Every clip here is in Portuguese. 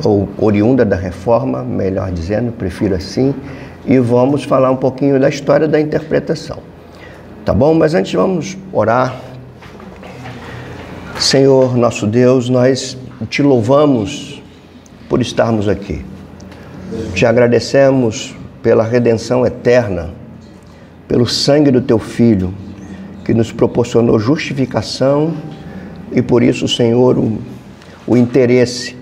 ou oriunda da Reforma, melhor dizendo, prefiro assim, e vamos falar um pouquinho da história da interpretação. Tá bom? Mas antes vamos orar. Senhor, nosso Deus, nós te louvamos por estarmos aqui. Te agradecemos pela redenção eterna, pelo sangue do teu Filho, que nos proporcionou justificação e por isso, Senhor, o interesse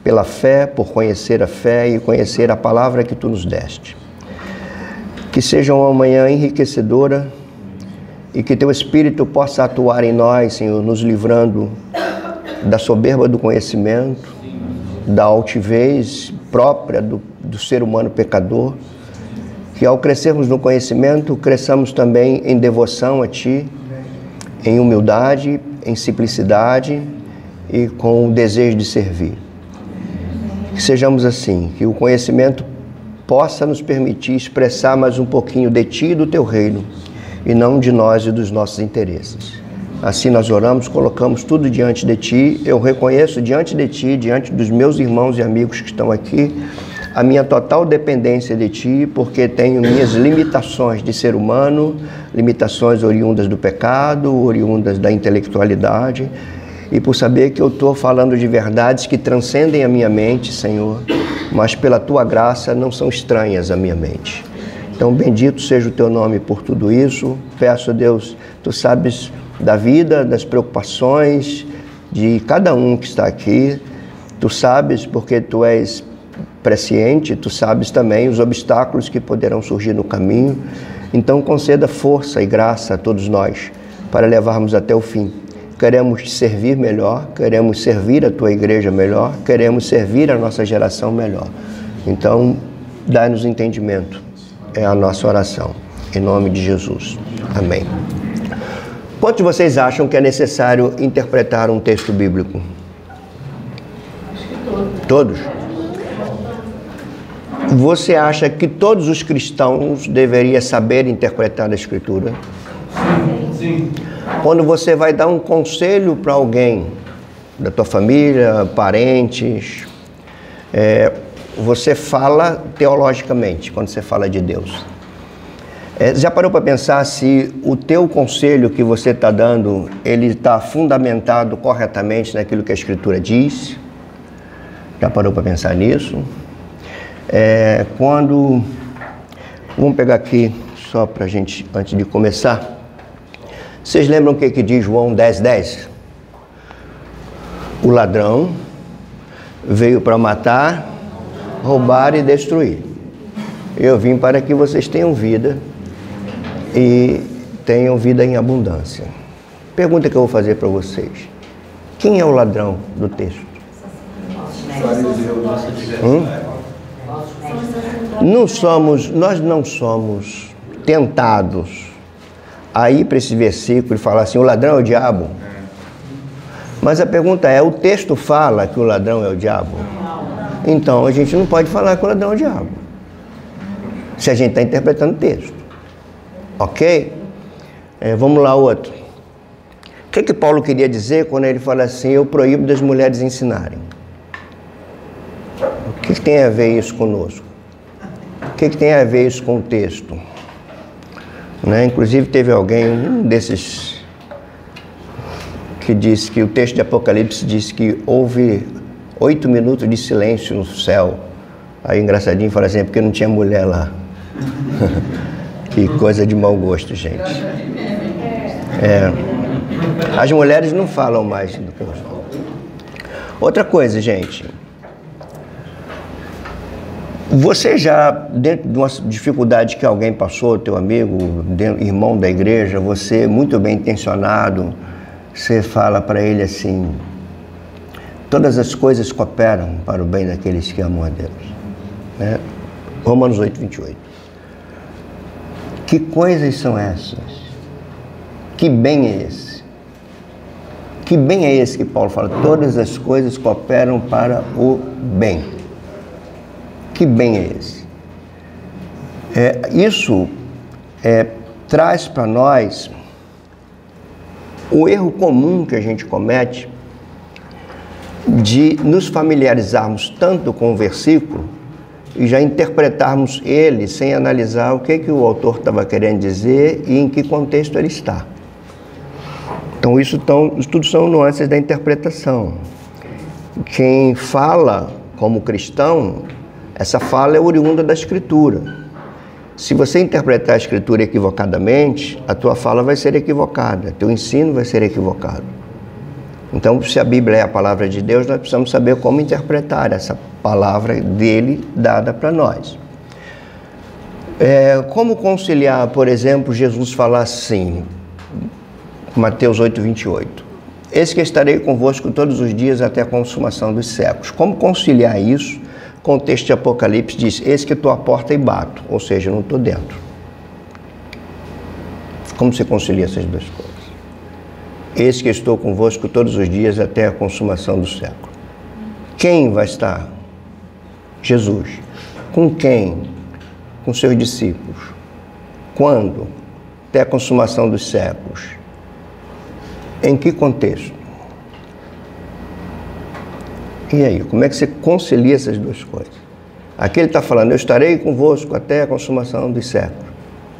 pela fé, por conhecer a fé e conhecer a palavra que tu nos deste. Que seja uma manhã enriquecedora e que teu Espírito possa atuar em nós, Senhor, nos livrando da soberba do conhecimento, da altivez própria do ser humano pecador, que ao crescermos no conhecimento, cresçamos também em devoção a Ti, em humildade, em simplicidade e com o desejo de servir. Que sejamos assim, que o conhecimento possa nos permitir expressar mais um pouquinho de Ti e do Teu reino, e não de nós e dos nossos interesses. Assim nós oramos, colocamos tudo diante de Ti. Eu reconheço diante de Ti, diante dos meus irmãos e amigos que estão aqui, a minha total dependência de Ti, porque tenho minhas limitações de ser humano, limitações oriundas do pecado, oriundas da intelectualidade, e por saber que eu estou falando de verdades que transcendem a minha mente, Senhor, mas pela Tua graça não são estranhas à minha mente. Então, bendito seja o Teu nome por tudo isso. Peço a Deus, Tu sabes da vida, das preocupações de cada um que está aqui. Tu sabes porque Tu és presciente, Tu sabes também os obstáculos que poderão surgir no caminho. Então, conceda força e graça a todos nós para levarmos até o fim. Queremos te servir melhor, queremos servir a Tua igreja melhor, queremos servir a nossa geração melhor. Então, dá-nos entendimento. É a nossa oração. Em nome de Jesus. Amém. Quantos de vocês acham que é necessário interpretar um texto bíblico? Todos? Você acha que todos os cristãos deveriam saber interpretar a Escritura? Sim. Quando você vai dar um conselho para alguém, da tua família, parentes, você fala teologicamente, quando você fala de Deus. Já parou para pensar se o teu conselho que você está dando, ele está fundamentado corretamente naquilo que a Escritura diz? Já parou para pensar nisso? Vamos pegar aqui, só para a gente, antes de começar. Vocês lembram o que diz João 10:10? O ladrão veio para matar, roubar e destruir. Eu vim para que vocês tenham vida e tenham vida em abundância. Pergunta que eu vou fazer para vocês. Quem é o ladrão do texto? Nós não somos tentados a ir para esse versículo e falar assim, o ladrão é o diabo. Mas a pergunta é, o texto fala que o ladrão é o diabo? Então, a gente não pode falar que o ladrão é o diabo, se a gente está interpretando o texto. Ok? Vamos lá, outro. O que Paulo queria dizer quando ele fala assim, eu proíbo das mulheres ensinarem? O que tem a ver isso conosco? O que tem a ver isso com o texto? Inclusive, teve alguém, um desses, que disse que o texto de Apocalipse diz que houve 8 minutos de silêncio no céu. Aí, engraçadinho, fala assim, porque não tinha mulher lá. Que coisa de mau gosto, gente. As mulheres não falam mais do que eu falo. Outra coisa, gente. Você já, dentro de uma dificuldade que alguém passou, teu amigo, irmão da igreja, você, muito bem intencionado, você fala para ele assim, todas as coisas cooperam para o bem daqueles que amam a Deus. Romanos 8:28. Que coisas são essas? Que bem é esse? Que bem é esse que Paulo fala? Todas as coisas cooperam para o bem. Que bem é esse? Isso traz para nós o erro comum que a gente comete de nos familiarizarmos tanto com o versículo e já interpretarmos ele sem analisar o que o autor estava querendo dizer e em que contexto ele está. Então, isso tudo são nuances da interpretação. Quem fala como cristão, essa fala é oriunda da Escritura. Se você interpretar a Escritura equivocadamente, a tua fala vai ser equivocada, teu ensino vai ser equivocado. Então, se a Bíblia é a palavra de Deus, nós precisamos saber como interpretar essa palavra dele dada para nós. Como conciliar, por exemplo, Jesus falar assim, Mateus 8:28. Eis que estarei convosco todos os dias até a consumação dos séculos. Como conciliar isso com o texto de Apocalipse diz, eis que estou à porta e bato, ou seja, eu não estou dentro. Como se concilia essas duas coisas? Eis que estou convosco todos os dias até a consumação do século. Quem vai estar? Jesus. Com quem? Com seus discípulos. Quando? Até a consumação dos séculos. Em que contexto? E aí, como é que você concilia essas duas coisas? Aqui ele está falando, eu estarei convosco até a consumação dos séculos.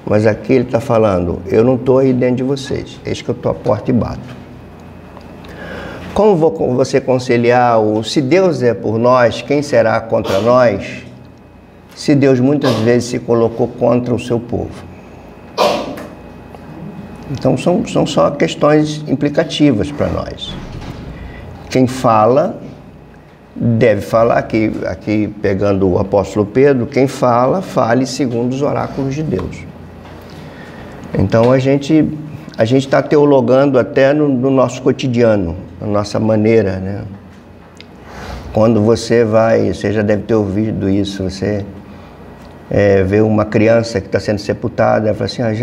Mas aqui ele está falando, eu não estou aí dentro de vocês, eis que eu estou à porta e bato. Como você conciliar o se Deus é por nós, quem será contra nós? Se Deus muitas vezes se colocou contra o seu povo. Então são só questões implicativas para nós. Quem fala, deve falar, aqui pegando o apóstolo Pedro, quem fala, fale segundo os oráculos de Deus. Então a gente está teologando até no nosso cotidiano, na nossa maneira, né? Quando você já deve ter ouvido isso, você vê uma criança que está sendo sepultada, ela fala assim,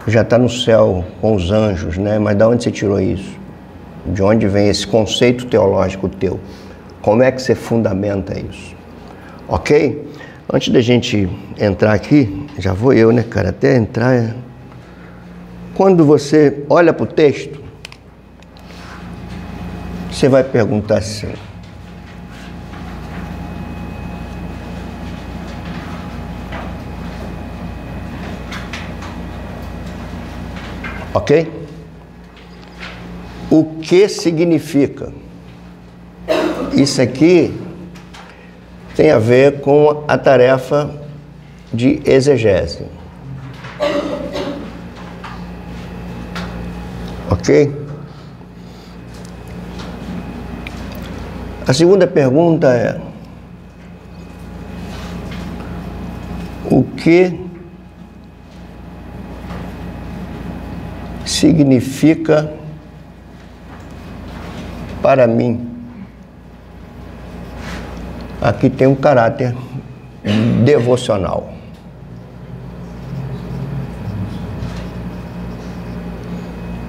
já está no céu com os anjos, né? Mas de onde você tirou isso? De onde vem esse conceito teológico teu? Como é que você fundamenta isso? Ok? Antes da gente entrar aqui, já vou eu, né, cara? Até entrar. Quando você olha para o texto, você vai perguntar assim. Ok? O que significa? Isso aqui tem a ver com a tarefa de exegese. Ok? A segunda pergunta é: o que significa para mim? Aqui tem um caráter devocional.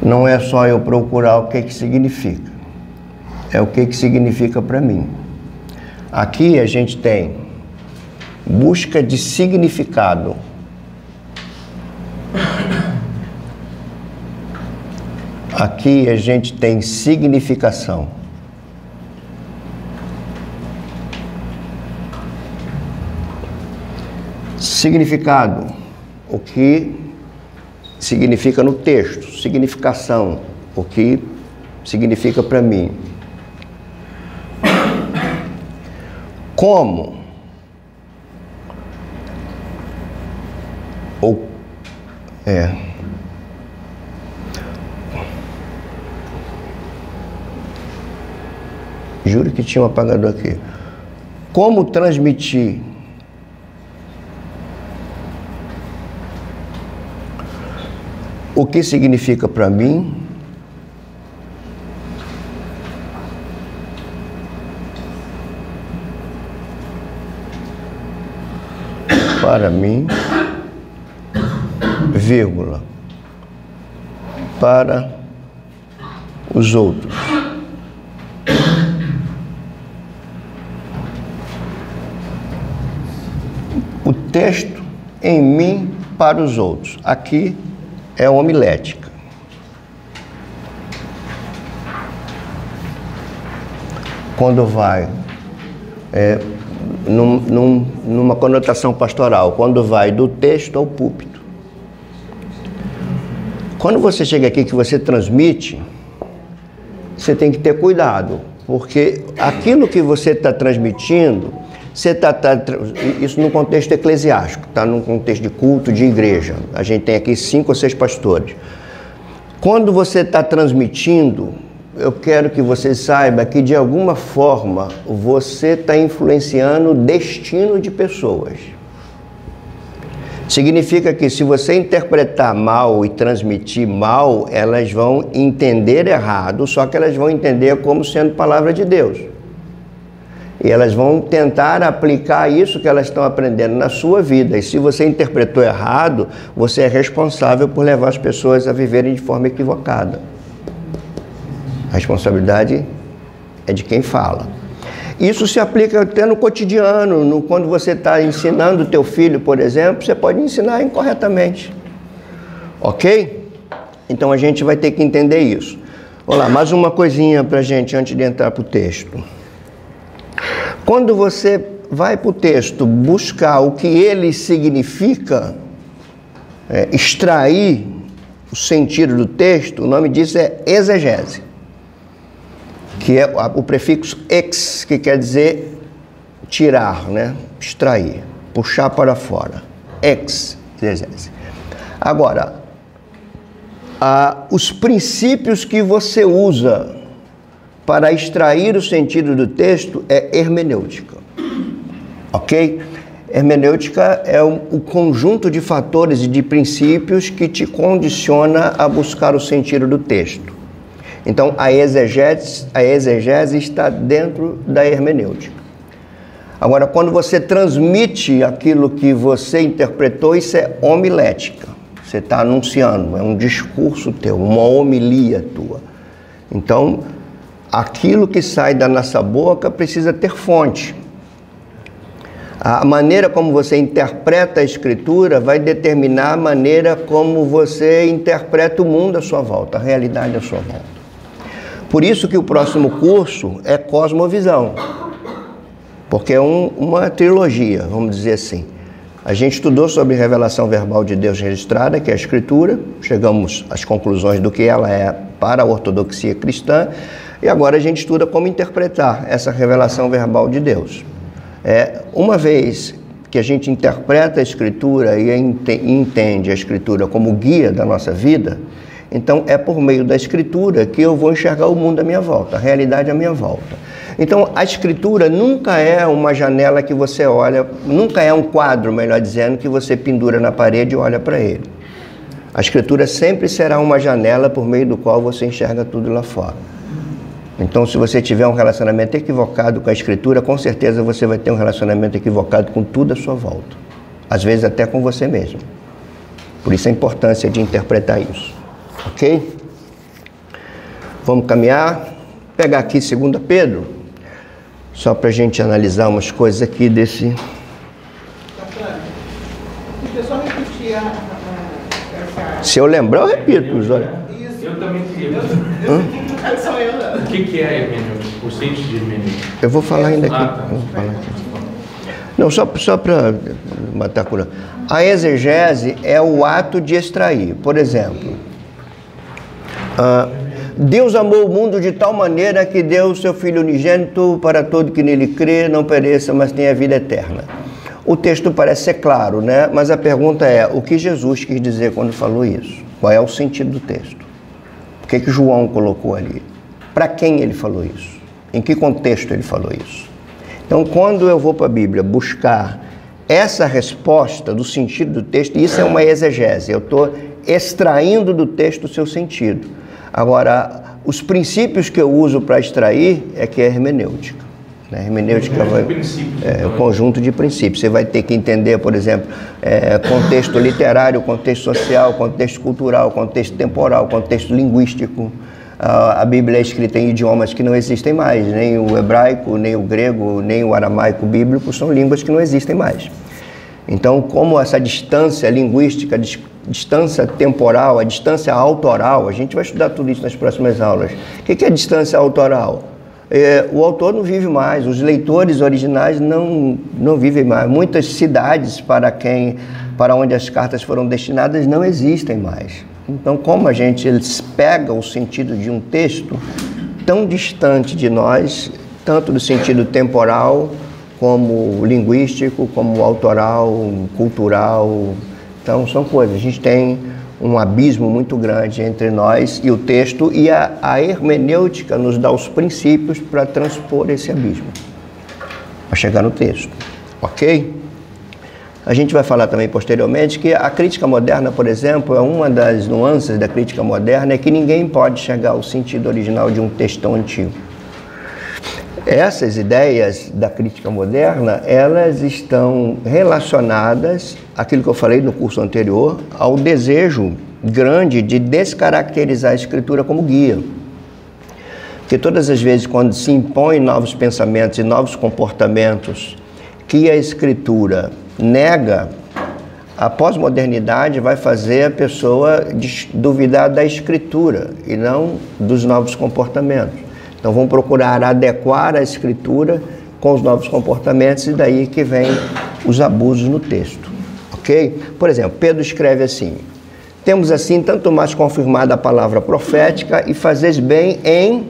Não é só eu procurar o que significa, é o que significa para mim. Aqui a gente tem busca de significado. Aqui a gente tem significação. Significado, o que significa no texto. Significação, o que significa para mim. Como? Juro que tinha um apagador aqui. Como transmitir? O que significa para mim? Para mim, vírgula, para os outros. O texto em mim para os outros. Aqui é homilética. quando vai numa conotação pastoral, quando vai do texto ao púlpito. Quando você chega aqui que você transmite, você tem que ter cuidado, porque aquilo que você está transmitindo, você isso no contexto eclesiástico, está num contexto de culto, de igreja. A gente tem aqui 5 ou 6 pastores. Quando você está transmitindo, eu quero que você saiba que, de alguma forma, você está influenciando o destino de pessoas. Significa que, se você interpretar mal e transmitir mal, elas vão entender errado, só que elas vão entender como sendo palavra de Deus. E elas vão tentar aplicar isso que elas estão aprendendo na sua vida. E se você interpretou errado, você é responsável por levar as pessoas a viverem de forma equivocada. A responsabilidade é de quem fala. Isso se aplica até no cotidiano. Quando você está ensinando o teu filho, por exemplo, você pode ensinar incorretamente. Ok? Então a gente vai ter que entender isso. Olá, mais uma coisinha para a gente antes de entrar para o texto. Quando você vai para o texto buscar o que ele significa, extrair o sentido do texto, o nome disso é exegese, que é o prefixo ex, que quer dizer tirar, né? Extrair, puxar para fora. Exegese. Agora, os princípios que você usa para extrair o sentido do texto é hermenêutica, ok? Hermenêutica é o conjunto de fatores e de princípios que te condiciona a buscar o sentido do texto. Então, a exegese está dentro da hermenêutica. Agora, quando você transmite aquilo que você interpretou, isso é homilética. Você está anunciando, é um discurso teu, uma homilia tua. Então, aquilo que sai da nossa boca precisa ter fonte. A maneira como você interpreta a Escritura vai determinar a maneira como você interpreta o mundo à sua volta, a realidade à sua volta. Por isso que o próximo curso é Cosmovisão, porque é uma trilogia, vamos dizer assim. A gente estudou sobre revelação verbal de Deus registrada, que é a Escritura, chegamos às conclusões do que ela é para a ortodoxia cristã, e agora a gente estuda como interpretar essa revelação verbal de Deus. Uma vez que a gente interpreta a Escritura e entende a Escritura como guia da nossa vida, então é por meio da Escritura que eu vou enxergar o mundo à minha volta, a realidade à minha volta. Então a Escritura nunca é uma janela que você olha, nunca é um quadro, melhor dizendo, que você pendura na parede e olha para ele. A Escritura sempre será uma janela por meio do qual você enxerga tudo lá fora. Então, se você tiver um relacionamento equivocado com a Escritura, com certeza você vai ter um relacionamento equivocado com tudo à sua volta. Às vezes até com você mesmo. Por isso a importância de interpretar isso. Ok? Vamos caminhar. Pegar aqui 2 Pedro, só para a gente analisar umas coisas aqui desse... Se eu lembrar, eu repito. Olha. Eu também queria. O que é hermenêutica? O sentido de hermenêutica? Eu vou falar ainda aqui. Vou falar aqui. Não, só para matar a cura. A exegese é o ato de extrair. Por exemplo, Deus amou o mundo de tal maneira que deu o seu Filho unigênito para todo que nele crê, não pereça, mas tenha vida eterna. O texto parece ser claro, né? Mas a pergunta é, o que Jesus quis dizer quando falou isso? Qual é o sentido do texto? O que João colocou ali? Para quem ele falou isso? Em que contexto ele falou isso? Então, quando eu vou para a Bíblia buscar essa resposta do sentido do texto, isso é uma exegese. Eu estou extraindo do texto o seu sentido. Agora, os princípios que eu uso para extrair é que é hermenêutica. A hermenêutica é o conjunto de princípios. Você vai ter que entender, por exemplo, contexto literário, contexto social, contexto cultural, contexto temporal, contexto linguístico. A Bíblia é escrita em idiomas que não existem mais, nem o hebraico, nem o grego, nem o aramaico bíblico são línguas que não existem mais. Então, como essa distância linguística, a distância temporal, a distância autoral, a gente vai estudar tudo isso nas próximas aulas. O que é a distância autoral? o autor não vive mais, os leitores originais não vivem mais. Muitas cidades para onde as cartas foram destinadas não existem mais. Então, como eles pega o sentido de um texto tão distante de nós, tanto do sentido temporal, como linguístico, como autoral, cultural. Então, são coisas. A gente tem um abismo muito grande entre nós e o texto, e a hermenêutica nos dá os princípios para transpor esse abismo, para chegar no texto. Ok? A gente vai falar também posteriormente que a crítica moderna, por exemplo, é uma das nuances da crítica moderna, é que ninguém pode chegar ao sentido original de um texto tão antigo. Essas ideias da crítica moderna, elas estão relacionadas, aquilo que eu falei no curso anterior, ao desejo grande de descaracterizar a Escritura como guia. Porque todas as vezes quando se impõem novos pensamentos e novos comportamentos que a Escritura nega, a pós-modernidade vai fazer a pessoa duvidar da Escritura e não dos novos comportamentos. Então vão procurar adequar a Escritura com os novos comportamentos, e daí que vem os abusos no texto. Ok? Por exemplo, Pedro escreve assim: temos assim tanto mais confirmada a palavra profética, e fazeis bem em...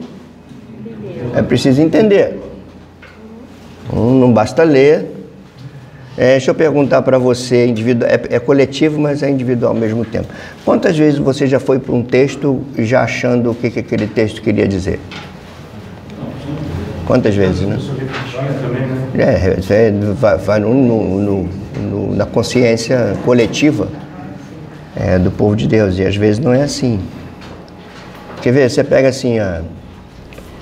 É preciso entender. Não basta ler. Deixa eu perguntar para você, é coletivo, mas é individual ao mesmo tempo. Quantas vezes você já foi para um texto já achando o que aquele texto queria dizer? Quantas vezes, né? Vai na consciência coletiva do povo de Deus, e às vezes não é assim. Quer ver? Você pega assim,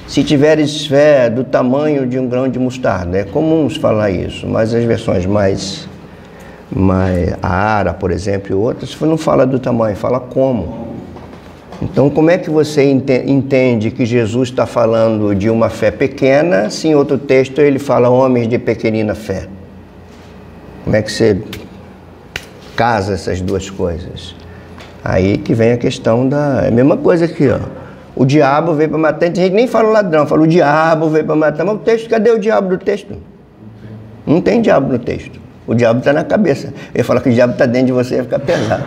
se tiveres fé do tamanho de um grão de mostarda, é comum falar isso, mas as versões mais a Ara, por exemplo, e outras, não fala do tamanho, fala como. Então, como é que você entende que Jesus está falando de uma fé pequena, se em outro texto ele fala homens de pequenina fé? Como é que você casa essas duas coisas? Aí que vem a questão é a mesma coisa aqui, ó. O diabo veio para matar. Tem gente que nem fala o ladrão, fala o diabo veio para matar. Mas o texto, cadê o diabo do texto? Não tem diabo no texto. O diabo está na cabeça. Ele fala que o diabo está dentro de você, vai ficar pesado.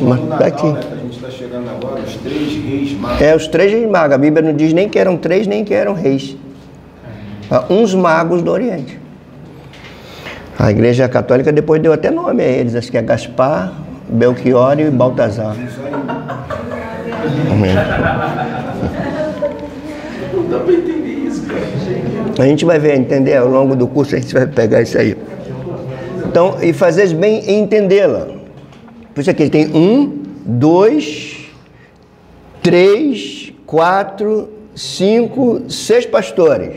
Mas está aqui. A gente está chegando agora, os 3 reis magos. Os 3 reis magos. A Bíblia não diz nem que eram 3, nem que eram reis. Uns magos do Oriente. A Igreja Católica depois deu até nome a eles. Acho que é Gaspar, Belchior e Baltazar. Não dá para entender isso, cara. A gente vai ver, entender, ao longo do curso a gente vai pegar isso aí. Então, e fazeis bem em entendê-la. Por isso aqui tem 1, 2, 3, 4, 5, 6 pastores.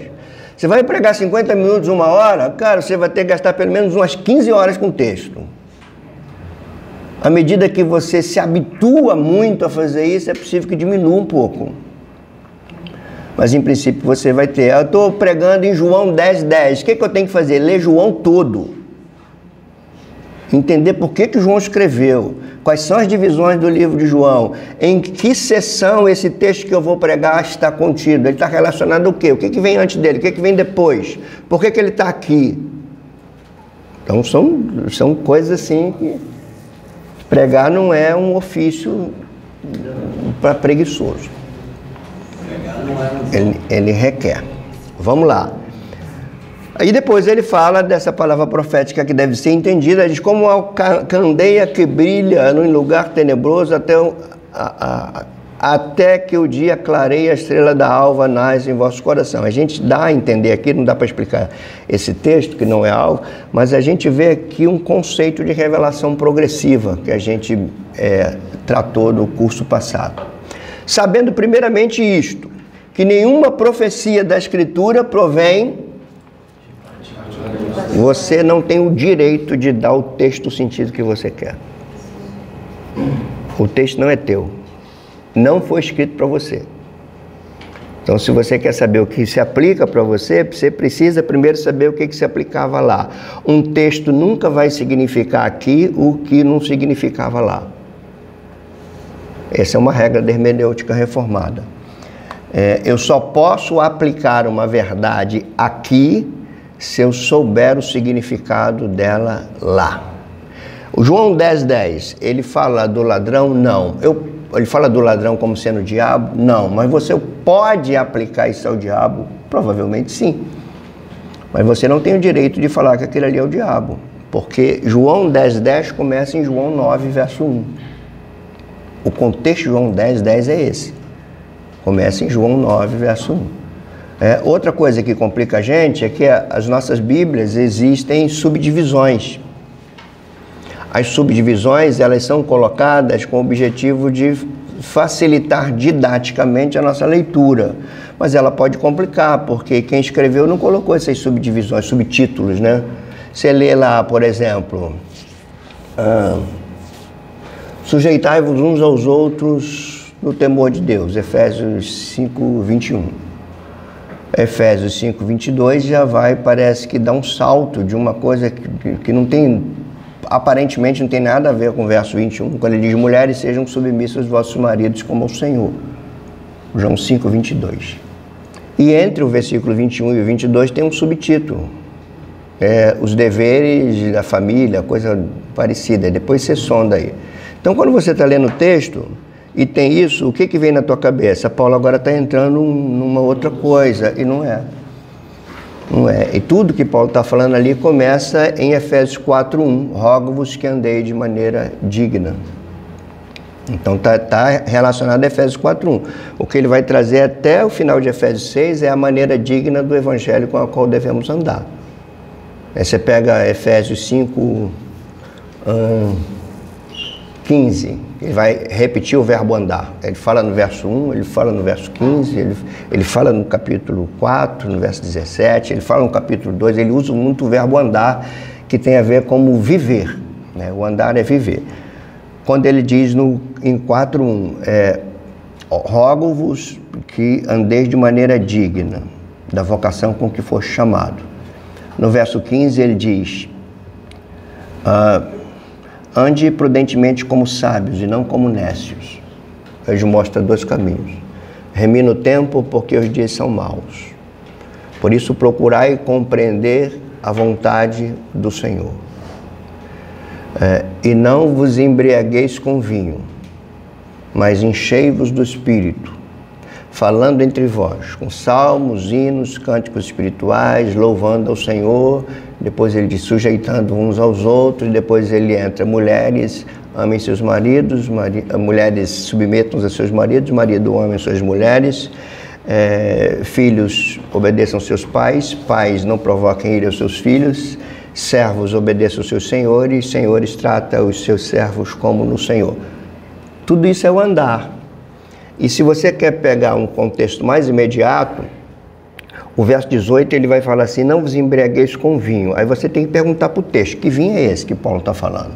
Você vai pregar 50 minutos, 1 hora, cara, você vai ter que gastar pelo menos umas 15 horas com o texto. À medida que você se habitua muito a fazer isso, é possível que diminua um pouco. Mas, em princípio, você vai ter. Eu estou pregando em João 10:10. O que eu tenho que fazer? Ler João todo. Entender por que João escreveu. Quais são as divisões do livro de João. Em que seção esse texto que eu vou pregar está contido. Ele está relacionado ao quê? O que vem antes dele? O que vem depois? Por que ele está aqui? Então, são coisas assim que... Pregar não é um ofício para preguiçoso. Ele requer. Vamos lá. Aí depois ele fala dessa palavra profética que deve ser entendida. Ele diz: como a candeia que brilha num lugar tenebroso até que o dia clareie, a estrela da alva nasce em vosso coração. A gente dá a entender aqui, não dá para explicar esse texto, que não é alvo, mas a gente vê aqui um conceito de revelação progressiva, que a gente tratou no curso passado. Sabendo primeiramente isto, que nenhuma profecia da Escritura provém... Você não tem o direito de dar o texto o sentido que você quer. O texto não é teu. Não foi escrito para você. Então, se você quer saber o que se aplica para você, você precisa primeiro saber o que se aplicava lá. Um texto nunca vai significar aqui o que não significava lá. Essa é uma regra da hermenêutica reformada. Eu só posso aplicar uma verdade aqui se eu souber o significado dela lá. O João 10:10, ele fala do ladrão? Não. Ele fala do ladrão como sendo o diabo? Não. Mas você pode aplicar isso ao diabo? Provavelmente sim. Mas você não tem o direito de falar que aquele ali é o diabo. Porque João 10:10 começa em João 9, verso 1. O contexto de João 10:10 é esse. Começa em João 9, verso 1. Outra coisa que complica a gente é que as nossas Bíblias existem subdivisões. As subdivisões, elas são colocadas com o objetivo de facilitar didaticamente a nossa leitura. Mas ela pode complicar, porque quem escreveu não colocou essas subdivisões, subtítulos, né? Você lê lá, por exemplo, sujeitai-vos uns aos outros no temor de Deus, Efésios 5:21. Efésios 5:22 já parece que dá um salto de uma coisa que não tem, aparentemente não tem nada a ver com o verso 21, quando ele diz, mulheres sejam submissas aos vossos maridos como ao Senhor. João 5:22. E entre o versículo 21 e o 22 tem um subtítulo. Os deveres da família, coisa parecida. Depois você sonda aí. Então, quando você está lendo o texto e tem isso, o que vem na tua cabeça? Paulo agora está entrando numa outra coisa, e não é. Não é. E tudo que Paulo está falando ali começa em Efésios 4:1. Rogo-vos que andeis de maneira digna. Então está relacionado a Efésios 4:1. O que ele vai trazer até o final de Efésios 6 é a maneira digna do evangelho com a qual devemos andar. Você pega Efésios 5:15, ele vai repetir o verbo andar. Ele fala no verso 1, ele fala no verso 15, ele fala no capítulo 4, no verso 17, ele fala no capítulo 2, ele usa muito o verbo andar, que tem a ver com viver, né? O andar é viver. Quando ele diz em 4:1, rogo-vos que andeis de maneira digna da vocação com que foste chamado. No verso 15 ele diz, ande prudentemente como sábios e não como nécios. Ele mostra dois caminhos. Remina o tempo porque os dias são maus. Por isso procurai compreender a vontade do Senhor. E não vos embriagueis com vinho, mas enchei-vos do Espírito, falando entre vós, com salmos, hinos, cânticos espirituais, louvando ao Senhor. Depois ele diz, sujeitando uns aos outros. Depois ele entra, mulheres, amem seus maridos, mulheres submetam-se a seus maridos, marido amem suas mulheres, filhos obedeçam seus pais, pais não provoquem ira aos seus filhos, servos obedeçam aos seus senhores, senhores tratam os seus servos como no Senhor. Tudo isso é o andar. E se você quer pegar um contexto mais imediato, o verso 18 ele vai falar assim, não vos embriagueis com vinho. Aí você tem que perguntar para o texto, que vinho é esse que Paulo está falando?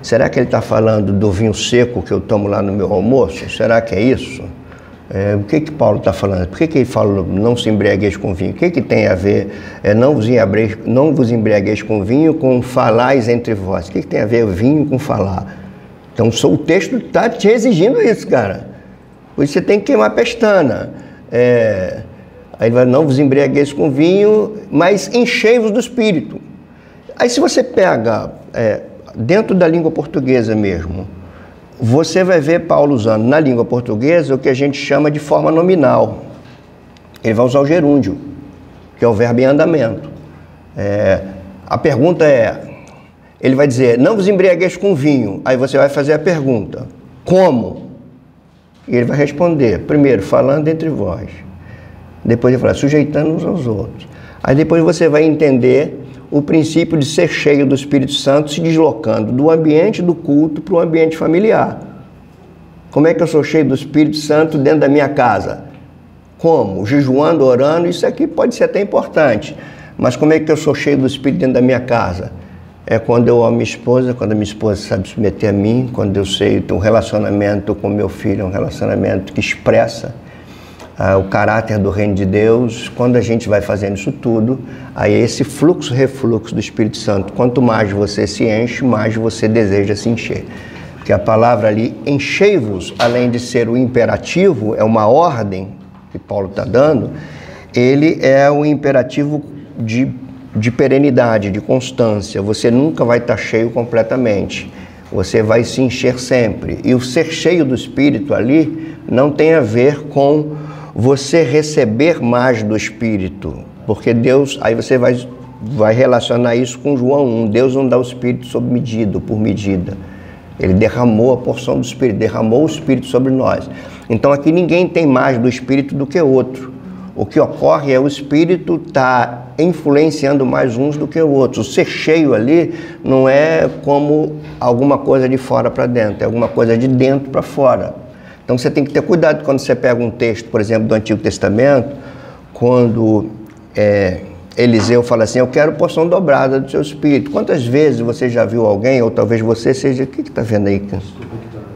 Será que ele está falando do vinho seco que eu tomo lá no meu almoço? Será que é isso? O que Paulo está falando? Por que ele fala não se embriagueis com vinho? O que tem a ver não vos embriagueis com vinho com falais entre vós? O que tem a ver vinho com falar? Então o texto está te exigindo isso, cara. Por isso você tem que queimar a pestana. Aí vai, não vos embriagueis com vinho, mas enchei-vos do Espírito. Aí se você pega dentro da língua portuguesa mesmo, você vai ver Paulo usando na língua portuguesa o que a gente chama de forma nominal. Ele vai usar o gerúndio, que é o verbo em andamento. A pergunta ele vai dizer, não vos embriagueis com vinho. Aí você vai fazer a pergunta, como? E ele vai responder, primeiro, falando entre vós. Depois ele vai falar, sujeitando uns aos outros. Aí depois você vai entender o princípio de ser cheio do Espírito Santo se deslocando do ambiente do culto para o ambiente familiar. Como é que eu sou cheio do Espírito Santo dentro da minha casa? Como? Jejuando, orando, isso aqui pode ser até importante. Mas como é que eu sou cheio do Espírito dentro da minha casa? É quando eu amo minha esposa, quando a minha esposa sabe submeter a mim, quando eu sei ter um relacionamento com meu filho, um relacionamento que expressa o caráter do reino de Deus. Quando a gente vai fazendo isso tudo, aí esse fluxo, refluxo do Espírito Santo, quanto mais você se enche, mais você deseja se encher. Porque a palavra ali, enchei-vos, além de ser o imperativo, é uma ordem, que Paulo está dando, ele é o imperativo de perenidade, de constância. Você nunca vai estar cheio completamente. Você vai se encher sempre. E o ser cheio do Espírito ali não tem a ver com você receber mais do Espírito. Porque Deus, aí você vai relacionar isso com João 1. Deus não dá o Espírito sob medida, por medida. Ele derramou a porção do Espírito, derramou o Espírito sobre nós. Então aqui ninguém tem mais do Espírito do que outro. O que ocorre é o Espírito está influenciando mais uns do que outros. O ser cheio ali não é como alguma coisa de fora para dentro, é alguma coisa de dentro para fora. Então você tem que ter cuidado quando você pega um texto, por exemplo, do Antigo Testamento, quando Eliseu fala assim, eu quero porção dobrada do seu Espírito. Quantas vezes você já viu alguém, ou talvez você seja... O que está vendo aí?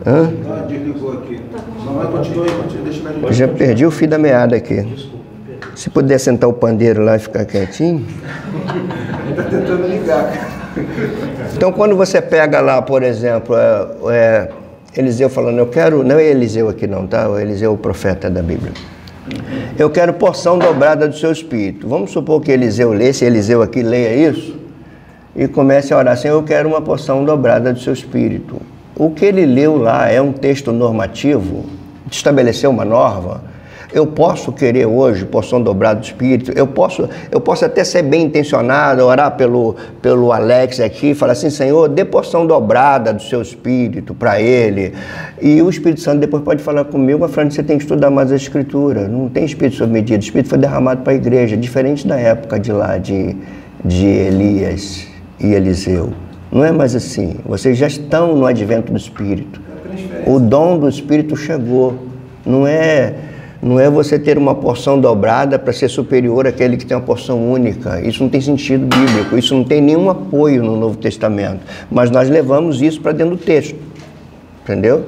Hã? Desligou aqui. Não vai continuar, deixa eu... Eu já perdi o fio da meada aqui. Se puder sentar o pandeiro lá e ficar quietinho. Ele está tentando ligar. Então, quando você pega lá, por exemplo, Eliseu falando, eu quero... Não é Eliseu aqui não, tá? O Eliseu é o profeta da Bíblia. Eu quero porção dobrada do seu Espírito. Vamos supor que Eliseu lê, se Eliseu aqui leia isso, e comece a orar assim, eu quero uma porção dobrada do seu Espírito. O que ele leu lá é um texto normativo, estabeleceu uma norma. Eu posso querer hoje porção dobrada do Espírito, eu posso até ser bem intencionado, orar pelo Alex aqui, e falar assim, Senhor, dê porção dobrada do seu Espírito para ele. E o Espírito Santo depois pode falar comigo, falando que você tem que estudar mais a Escritura, não tem Espírito sob medida, o Espírito foi derramado para a igreja, diferente da época de lá, de Elias e Eliseu. Não é mais assim, vocês já estão no advento do Espírito, o dom do Espírito chegou, não é você ter uma porção dobrada para ser superior àquele que tem uma porção única. Isso não tem sentido bíblico, isso não tem nenhum apoio no Novo Testamento. Mas nós levamos isso para dentro do texto, entendeu?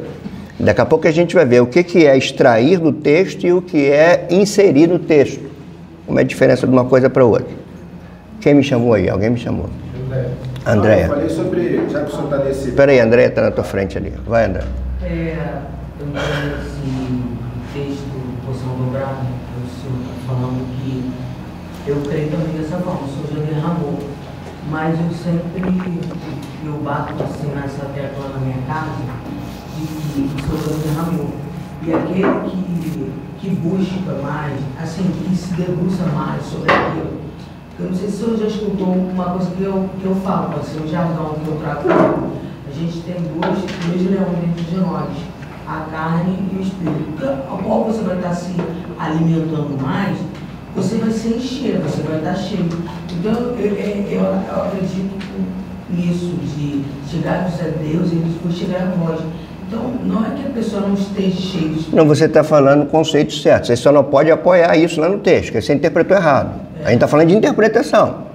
Daqui a pouco a gente vai ver o que é extrair do texto e o que é inserir no texto. Como é a diferença de uma coisa para outra. Quem me chamou aí? Alguém me chamou? Andréia. Eu falei sobre, já que o senhor está nesse... Espera aí, Andréia está na tua frente ali. Vai, André. Eu tenho esse texto, porção dobrada, o senhor está falando que eu creio também dessa forma, o senhor já derramou, mas eu sempre, bato assim nessa tecla na minha casa, de que o senhor já derramou. E aquele que busca mais, assim, que se debruça mais sobre aquilo. Eu não sei se o senhor já escutou uma coisa que eu falo, assim, um jargão que eu trago. A gente tem dois leões dentro de nós, a carne e o espírito. Ao qual você vai estar se alimentando mais, você vai se encher, você vai estar cheio. Então, eu acredito nisso, de chegar a Deus e depois chegar a nós. Então, não é que a pessoa não esteja cheia. Não, você está falando o conceito certo. Você só não pode apoiar isso lá no texto, porque você interpretou errado. A gente está falando de interpretação.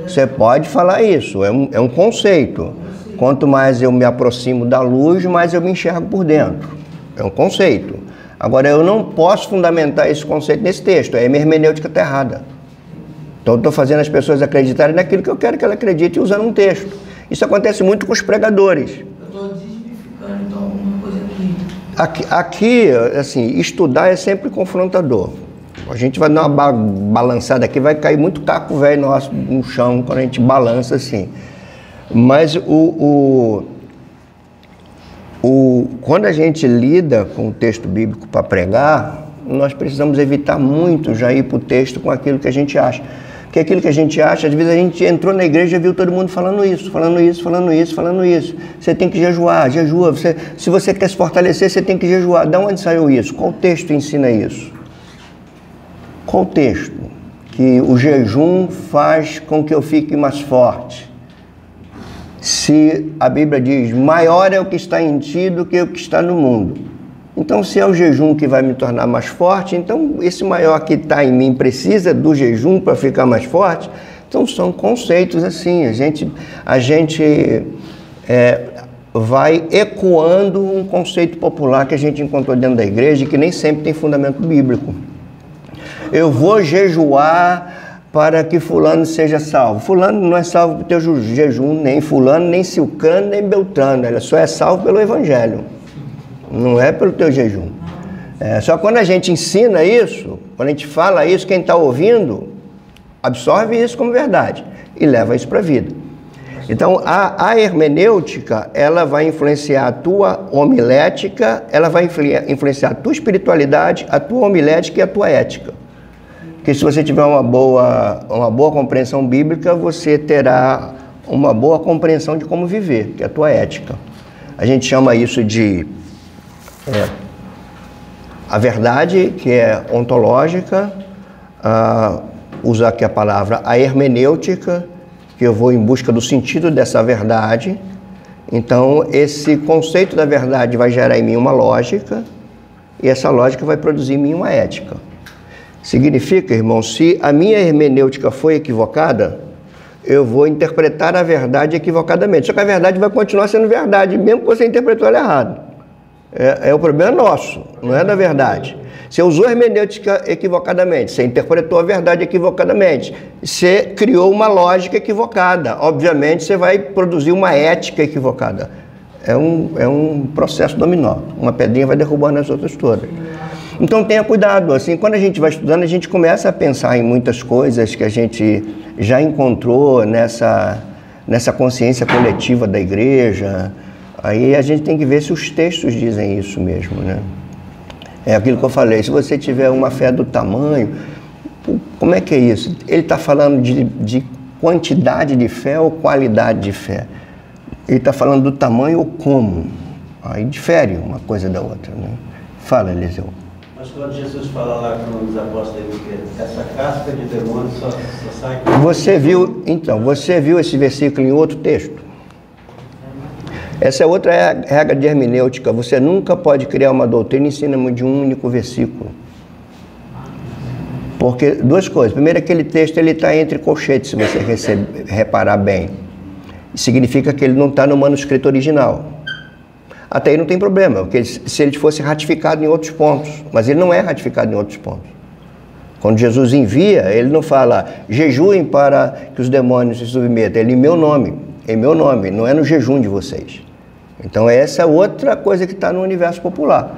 Você pode falar isso, é um conceito. Quanto mais eu me aproximo da luz, mais eu me enxergo por dentro. É um conceito. Agora, eu não posso fundamentar esse conceito nesse texto. A minha hermenêutica está errada. Então, eu estou fazendo as pessoas acreditarem naquilo que eu quero que ela acredite usando um texto. Isso acontece muito com os pregadores. Eu estou desmistificando, então, uma coisa Aqui, assim, estudar é sempre confrontador. A gente vai dar uma balançada aqui, vai cair muito caco velho nosso no chão quando a gente balança assim. Mas quando a gente lida com o texto bíblico para pregar, nós precisamos evitar muito já ir para o texto com aquilo que a gente acha. Porque aquilo que a gente acha, às vezes a gente entrou na igreja e viu todo mundo falando isso. Você tem que jejuar, jejua. Se você quer se fortalecer, você tem que jejuar. De onde saiu isso? Qual texto ensina isso? Qual texto? Que o jejum faz com que eu fique mais forte. Se a Bíblia diz, maior é o que está em ti do que o que está no mundo. Então, se é o jejum que vai me tornar mais forte, então esse maior que está em mim precisa do jejum para ficar mais forte. Então, são conceitos assim. A gente vai ecoando um conceito popular que a gente encontrou dentro da igreja e que nem sempre tem fundamento bíblico. Eu vou jejuar para que fulano seja salvo. Fulano não é salvo pelo teu jejum, nem fulano, nem silcano, nem beltrano. Ele só é salvo pelo evangelho. Não é pelo teu jejum. Só que quando a gente ensina isso, quando a gente fala isso, quem está ouvindo absorve isso como verdade e leva isso para a vida. Então, a hermenêutica, ela vai influenciar a tua homilética, ela vai influenciar a tua espiritualidade, a tua homilética e a tua ética. Porque se você tiver uma boa compreensão bíblica, você terá uma boa compreensão de como viver, que é a tua ética. A gente chama isso de a verdade, que é ontológica, usa aqui a palavra a hermenêutica, que eu vou em busca do sentido dessa verdade. Então, esse conceito da verdade vai gerar em mim uma lógica, e essa lógica vai produzir em mim uma ética. Significa, irmão, se a minha hermenêutica foi equivocada, eu vou interpretar a verdade equivocadamente. Só que a verdade vai continuar sendo verdade, mesmo que você interpretou ela errado. O problema nosso, não é da verdade. Você usou a hermenêutica equivocadamente, você interpretou a verdade equivocadamente, você criou uma lógica equivocada. Obviamente, você vai produzir uma ética equivocada. É um processo dominó. Uma pedrinha vai derrubando as outras todas. Então, tenha cuidado. Assim, quando a gente vai estudando, a gente começa a pensar em muitas coisas que a gente já encontrou nessa consciência coletiva da igreja. Aí a gente tem que ver se os textos dizem isso mesmo, né? É aquilo que eu falei, se você tiver uma fé do tamanho, como é que é isso? Ele está falando de quantidade de fé ou qualidade de fé? Ele está falando do tamanho ou como? Aí difere uma coisa da outra, né? Fala, Eliseu. Mas quando Jesus fala lá com os apóstolos que essa casca de demônio só sai... Você viu esse versículo em outro texto? Essa é outra regra de hermenêutica. Você nunca pode criar uma doutrina em cima de um único versículo. Porque, duas coisas. Primeiro, aquele texto está entre colchetes, se você reparar bem. Significa que ele não está no manuscrito original. Até aí não tem problema, porque se ele fosse ratificado em outros pontos. Mas ele não é ratificado em outros pontos. Quando Jesus envia, ele não fala jejuem para que os demônios se submetam. Ele em meu nome, não é no jejum de vocês. Então essa é outra coisa que está no universo popular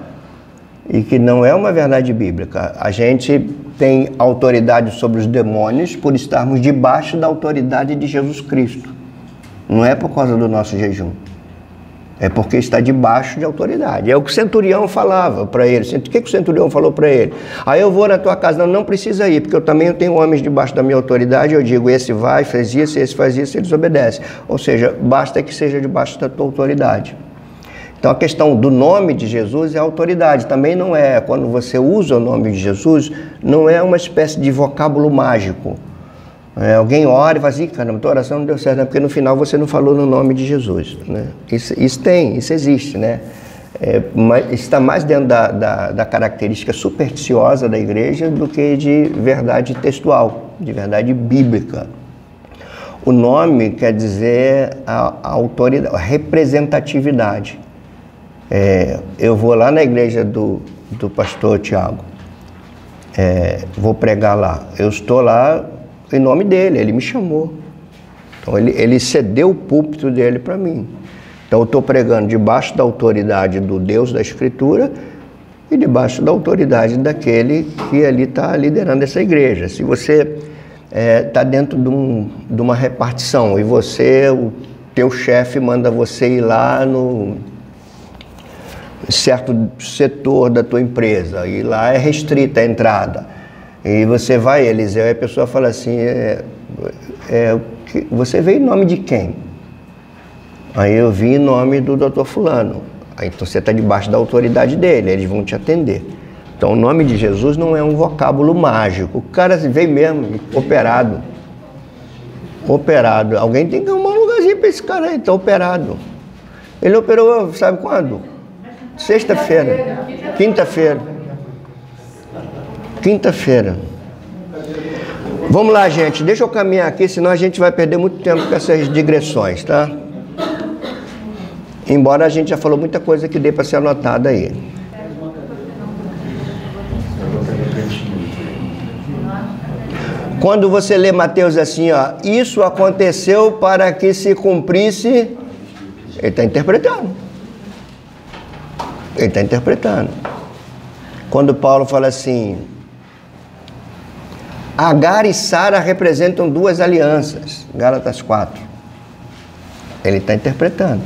e que não é uma verdade bíblica. A gente tem autoridade sobre os demônios por estarmos debaixo da autoridade de Jesus Cristo. Não é por causa do nosso jejum. É porque está debaixo de autoridade. É o que o centurião falava para ele. O que o centurião falou para ele? Aí eu vou na tua casa. Não precisa ir, porque eu também tenho homens debaixo da minha autoridade. Eu digo, esse vai, faz isso, esse faz isso, eles obedecem. Ou seja, basta que seja debaixo da tua autoridade. Então a questão do nome de Jesus é autoridade. Também não é, quando você usa o nome de Jesus, não é uma espécie de vocábulo mágico. Alguém ora e fala assim, caramba, tua oração não deu certo, né? Porque no final você não falou no nome de Jesus, né? Isso existe, né? Mas está mais dentro da característica supersticiosa da igreja do que de verdade textual, de verdade bíblica. O nome quer dizer a autoridade, a representatividade. Eu vou lá na igreja do pastor Tiago, vou pregar lá, eu estou lá em nome dele, ele me chamou. Então ele cedeu o púlpito dele para mim. Então eu estou pregando debaixo da autoridade do Deus da Escritura e debaixo da autoridade daquele que ali está liderando essa igreja. Se você está dentro de uma repartição e o teu chefe manda você ir lá no certo setor da tua empresa e lá é restrita a entrada. E você vai, Eliseu, e a pessoa fala assim, você veio em nome de quem? Aí eu vim em nome do doutor fulano. Aí então você está debaixo da autoridade dele, eles vão te atender. Então o nome de Jesus não é um vocábulo mágico. O cara veio mesmo, operado. Alguém tem que arrumar um lugarzinho para esse cara aí, está operado. Ele operou, sabe quando? Sexta-feira, quinta-feira. Vamos lá, gente. Deixa eu caminhar aqui, senão a gente vai perder muito tempo com essas digressões, tá? Embora a gente já falou muita coisa que dê para ser anotada aí. Quando você lê Mateus assim, ó, isso aconteceu para que se cumprisse, ele está interpretando. Quando Paulo fala assim, Agar e Sara representam duas alianças, Gálatas 4. Ele está interpretando.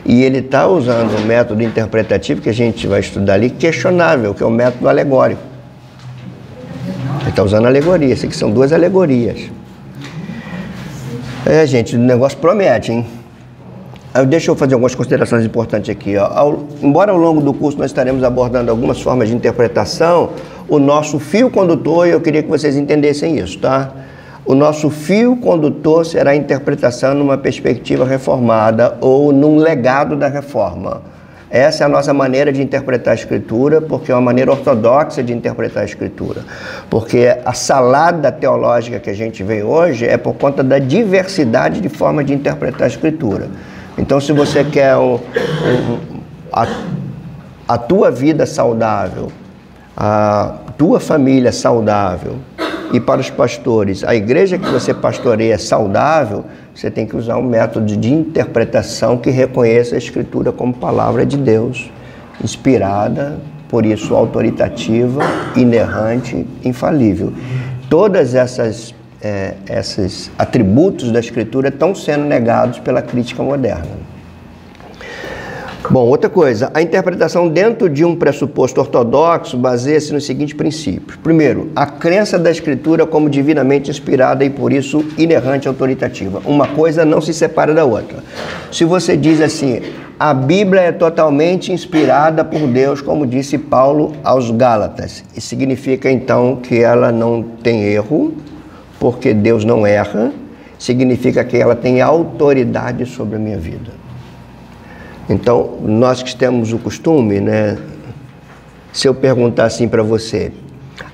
E ele está usando um método interpretativo que a gente vai estudar ali, questionável, que é o método alegórico. Ele está usando alegoria, isso aqui são duas alegorias. Gente, o negócio promete, hein? Deixa eu fazer algumas considerações importantes aqui. Embora ao longo do curso nós estaremos abordando algumas formas de interpretação, o nosso fio condutor, eu queria que vocês entendessem isso, tá? O nosso fio condutor será a interpretação numa perspectiva reformada ou num legado da reforma. Essa é a nossa maneira de interpretar a Escritura, porque é uma maneira ortodoxa de interpretar a Escritura. Porque a salada teológica que a gente vê hoje é por conta da diversidade de formas de interpretar a Escritura. Então, se você quer a tua vida saudável, a tua família saudável, e para os pastores, a igreja que você pastoreia é saudável, você tem que usar um método de interpretação que reconheça a Escritura como palavra de Deus, inspirada, por isso autoritativa, inerrante, infalível. Todas esses atributos da Escritura estão sendo negados pela crítica moderna. Bom, outra coisa, a interpretação dentro de um pressuposto ortodoxo baseia-se nos seguintes princípios. Primeiro, a crença da Escritura como divinamente inspirada e, por isso, inerrante e autoritativa. Uma coisa não se separa da outra. Se você diz assim, a Bíblia é totalmente inspirada por Deus, como disse Paulo aos Gálatas, isso significa, então, que ela não tem erro, porque Deus não erra, significa que ela tem autoridade sobre a minha vida. Então, nós que temos o costume, né? Se eu perguntar assim para você,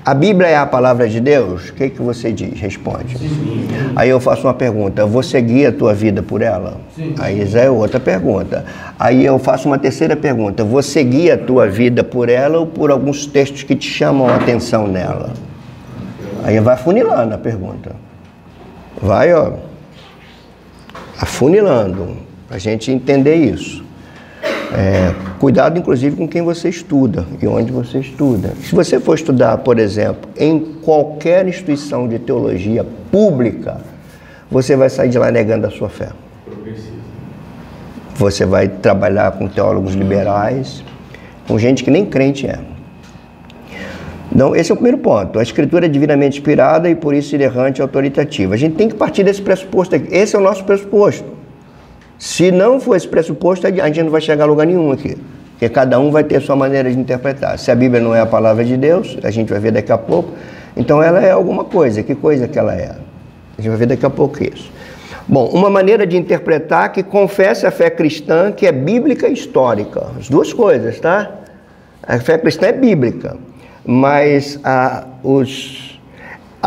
a Bíblia é a palavra de Deus? O que você diz? Responde. Sim. Aí eu faço uma pergunta, você guia a tua vida por ela? Sim. Aí já é outra pergunta. Aí eu faço uma terceira pergunta, você guia a tua vida por ela ou por alguns textos que te chamam a atenção nela? Aí vai afunilando a pergunta. Vai, afunilando, para a gente entender isso. Cuidado, inclusive, com quem você estuda e onde você estuda. Se você for estudar, por exemplo, em qualquer instituição de teologia pública, você vai sair de lá negando a sua fé. Você vai trabalhar com teólogos liberais, com gente que nem crente é. Então, esse é o primeiro ponto. A Escritura é divinamente inspirada e, por isso, inerrante e autoritativa. A gente tem que partir desse pressuposto aqui. Esse é o nosso pressuposto. Se não for esse pressuposto, a gente não vai chegar a lugar nenhum aqui. Porque cada um vai ter a sua maneira de interpretar. Se a Bíblia não é a palavra de Deus, a gente vai ver daqui a pouco, então ela é alguma coisa. Que coisa que ela é? A gente vai ver daqui a pouco isso. Bom, uma maneira de interpretar que confessa a fé cristã, que é bíblica e histórica. As duas coisas, tá? A fé cristã é bíblica, mas a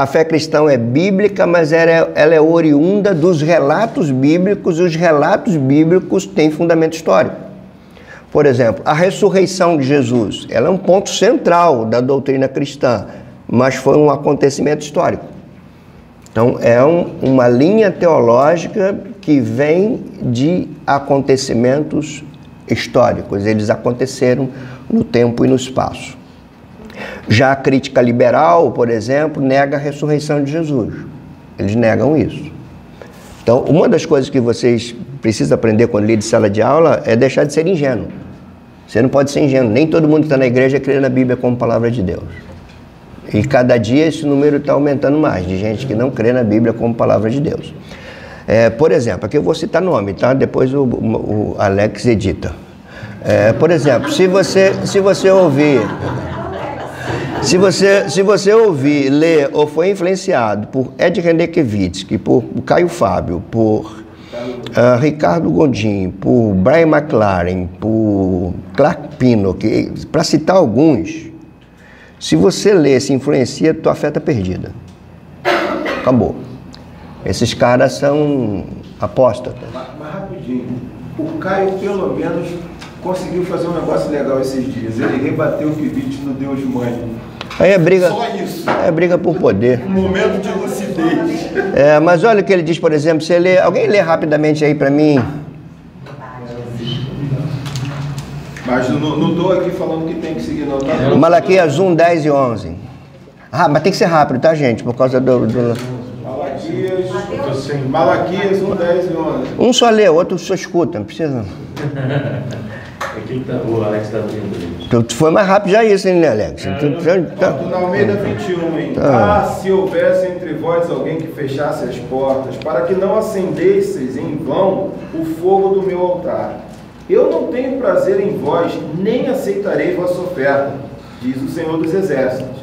fé cristã é bíblica, mas ela é oriunda dos relatos bíblicos, e os relatos bíblicos têm fundamento histórico. Por exemplo, a ressurreição de Jesus, ela é um ponto central da doutrina cristã, mas foi um acontecimento histórico. Então, é uma linha teológica que vem de acontecimentos históricos. Eles aconteceram no tempo e no espaço. Já a crítica liberal, por exemplo, nega a ressurreição de Jesus. Eles negam isso. Então, uma das coisas que vocês precisam aprender quando lida de sala de aula é deixar de ser ingênuo. Você não pode ser ingênuo. Nem todo mundo que está na igreja crê na Bíblia como palavra de Deus. E cada dia esse número está aumentando mais, de gente que não crê na Bíblia como palavra de Deus. Por exemplo, aqui eu vou citar nome, tá? Depois o Alex edita. Por exemplo, se você ouvir... Se você ouvir, ler ou foi influenciado por Ed Renekiewicz, por Caio Fábio, por Ricardo Gondim, por Brian McLaren, por Clark Pinnock, para citar alguns, se você ler, se influencia, tua fé está perdida. Acabou. Esses caras são apóstatas. Mas rapidinho, o Caio pelo menos conseguiu fazer um negócio legal esses dias. Ele rebateu o Kivitz no Deus Mãe. Aí é briga. Só isso. É briga por poder. Um momento de lucidez. Mas olha o que ele diz, por exemplo, se alguém lê rapidamente aí para mim. Mas não estou aqui falando que tem que seguir, não. Tá? Malaquias 1, 10 e 11. Ah, mas tem que ser rápido, tá, gente? Por causa do... Malaquias 1, 10 e 11. Um só lê, o outro só escuta, não precisa. Aqui tá, o Alex está vendo. Tu foi mais rápido já isso, hein, Alex? Na Almeida 21, hein? Se houvesse entre vós alguém que fechasse as portas, para que não acendesseis em vão o fogo do meu altar. Eu não tenho prazer em vós, nem aceitarei vossa oferta, diz o Senhor dos Exércitos.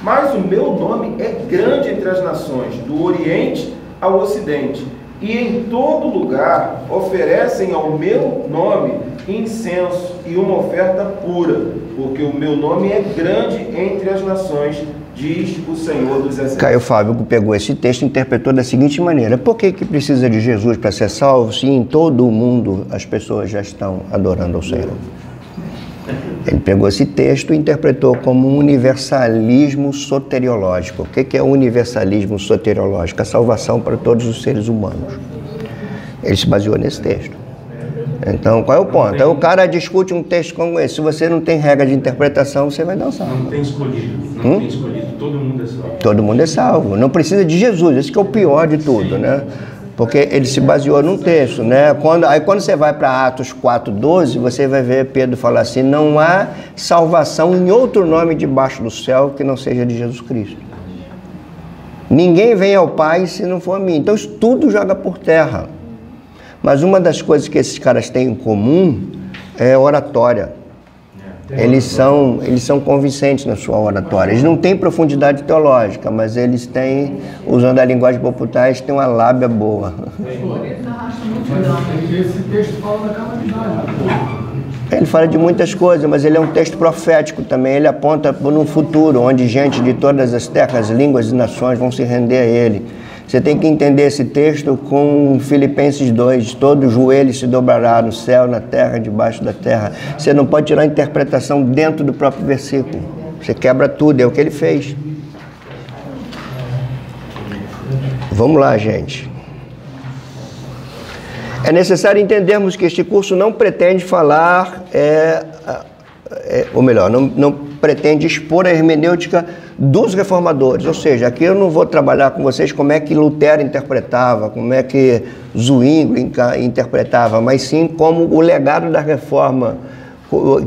Mas o meu nome é grande entre as nações, do Oriente ao Ocidente, e em todo lugar oferecem ao meu nome incenso e uma oferta pura, porque o meu nome é grande entre as nações, diz o Senhor dos Exércitos. Caio Fábio pegou esse texto e interpretou da seguinte maneira: por que precisa de Jesus para ser salvo, se em todo o mundo as pessoas já estão adorando ao Senhor? Ele pegou esse texto e interpretou como um universalismo soteriológico. O que é o universalismo soteriológico? A salvação para todos os seres humanos. Ele se baseou nesse texto. Então, qual é o ponto? Aí o cara discute um texto como esse. Se você não tem regra de interpretação, você vai dar um salvo. Não tem escolhido. Não tem escolhido. Todo mundo é salvo. Todo mundo é salvo. Não precisa de Jesus. Esse que é o pior de tudo, né? Porque ele se baseou num texto, né? Quando você vai para Atos 4:12, você vai ver Pedro falar assim: não há salvação em outro nome debaixo do céu que não seja de Jesus Cristo. Ninguém vem ao Pai se não for a mim. Então isso tudo joga por terra. Mas uma das coisas que esses caras têm em comum é oratória. Eles são convincentes na sua oratória. Eles não têm profundidade teológica, mas eles têm, usando a linguagem popular, eles têm uma lábia boa. Esse texto fala da calamidade. Ele fala de muitas coisas, mas ele é um texto profético também. Ele aponta para um futuro onde gente de todas as terras, línguas e nações vão se render a ele. Você tem que entender esse texto com Filipenses 2, todo joelho se dobrará no céu, na terra, debaixo da terra. Você não pode tirar a interpretação dentro do próprio versículo. Você quebra tudo, é o que ele fez. Vamos lá, gente. É necessário entendermos que este curso não pretende falar, ou melhor, não pretende expor a hermenêutica dos reformadores, ou seja, aqui eu não vou trabalhar com vocês como é que Lutero interpretava, como é que Zwingli interpretava, mas sim como o legado da reforma,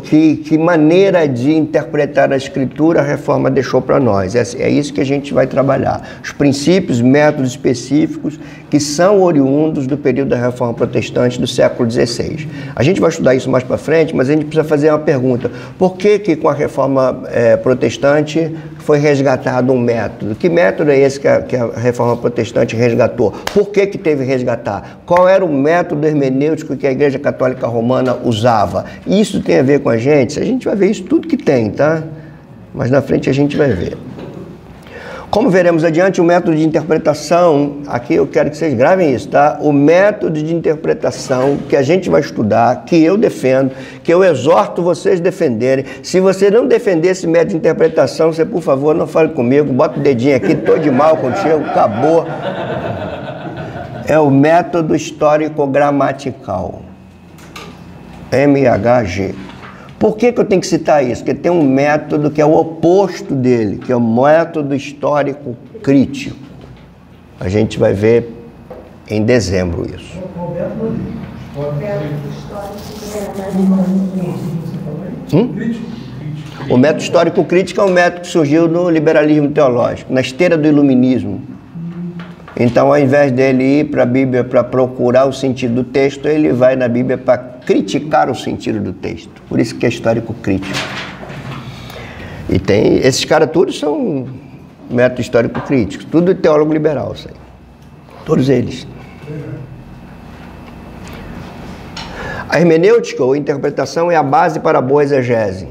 que maneira de interpretar a Escritura a reforma deixou para nós. É isso que a gente vai trabalhar. Os princípios, métodos específicos que são oriundos do período da reforma protestante do século XVI. A gente vai estudar isso mais para frente, mas a gente precisa fazer uma pergunta. Por que com a reforma protestante foi resgatado um método? Que método é esse que a reforma protestante resgatou? Por que teve que resgatar? Qual era o método hermenêutico que a Igreja Católica Romana usava? Isso tem a ver com a gente? A gente vai ver isso tudo que tem, tá? Mas na frente a gente vai ver. Como veremos adiante, o método de interpretação, aqui eu quero que vocês gravem isso, tá? O método de interpretação que a gente vai estudar, que eu defendo, que eu exorto vocês a defenderem. Se você não defender esse método de interpretação, você, por favor, não fale comigo, bota o dedinho aqui, tô de mal contigo, acabou. É o método histórico-gramatical. MHG. Por que eu tenho que citar isso? Porque tem um método que é o oposto dele, que é o método histórico crítico. A gente vai ver em dezembro isso. O método histórico crítico é um método que surgiu no liberalismo teológico, na esteira do iluminismo. Então, ao invés dele ir para a Bíblia para procurar o sentido do texto, ele vai na Bíblia para criticar o sentido do texto. Por isso que é histórico crítico. E tem, esses caras todos são método histórico crítico, tudo teólogo liberal, isso aí. Todos eles. A hermenêutica ou interpretação é a base para a boa exegese.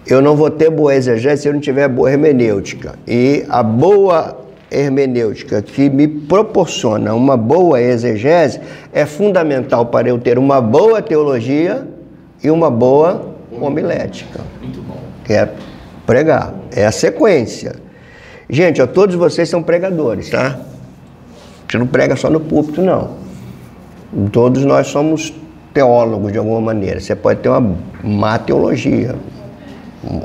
Eu não vou ter boa exegese se eu não tiver boa hermenêutica. E a boa hermenêutica que me proporciona uma boa exegese é fundamental para eu ter uma boa teologia e uma boa homilética. Muito bom. Que é pregar. É a sequência. Gente, todos vocês são pregadores, tá? Você não prega só no púlpito, não. Todos nós somos teólogos de alguma maneira. Você pode ter uma má teologia,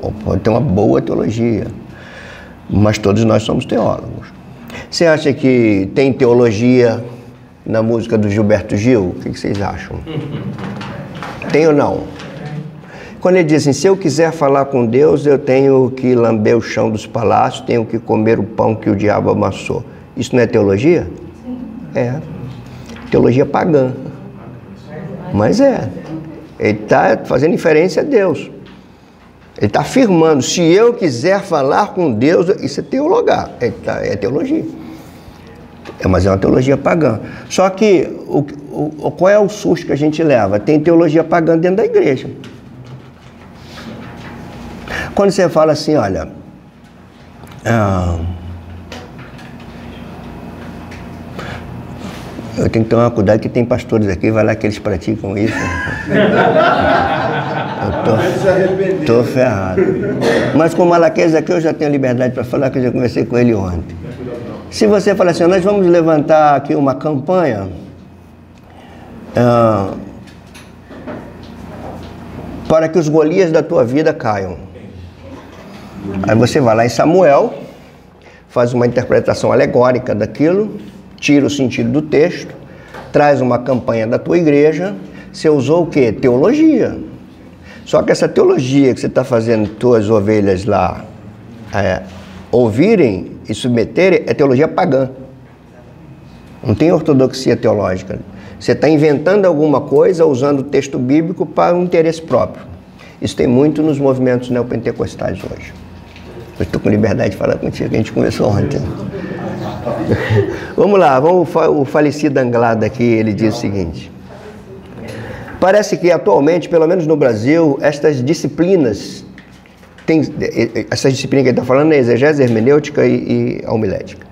ou pode ter uma boa teologia, mas todos nós somos teólogos. Você acha que tem teologia na música do Gilberto Gil? O que vocês acham? Tem ou não? Quando ele diz assim, se eu quiser falar com Deus, eu tenho que lamber o chão dos palácios, tenho que comer o pão que o diabo amassou. Isso não é teologia? Sim. É. Teologia pagã. Mas é. Ele está fazendo inferência a Deus. Ele está afirmando, se eu quiser falar com Deus, isso é teologar, é teologia. Mas é uma teologia pagã. Só que, qual é o susto que a gente leva? Tem teologia pagã dentro da igreja. Quando você fala assim, olha, eu tenho que tomar cuidado que tem pastores aqui, vai lá que eles praticam isso. Eu estou ferrado. Mas com o Malaquias aqui eu já tenho liberdade para falar, que eu já conversei com ele ontem. Se você falar assim, nós vamos levantar aqui uma campanha para que os Golias da tua vida caiam. Aí você vai lá em Samuel, faz uma interpretação alegórica daquilo, tira o sentido do texto, traz uma campanha da tua igreja. Você usou o quê? Teologia. Só que essa teologia que você está fazendo tuas ovelhas lá ouvirem e submeterem é teologia pagã. Não tem ortodoxia teológica. Você está inventando alguma coisa usando o texto bíblico para um interesse próprio. Isso tem muito nos movimentos neopentecostais hoje. Eu estou com liberdade de falar contigo, que a gente começou ontem. Vamos lá, o falecido Anglada aqui, ele diz o seguinte. Parece que atualmente, pelo menos no Brasil, essas disciplinas essa disciplina que ele está falando é exegese, hermenêutica e a homilética.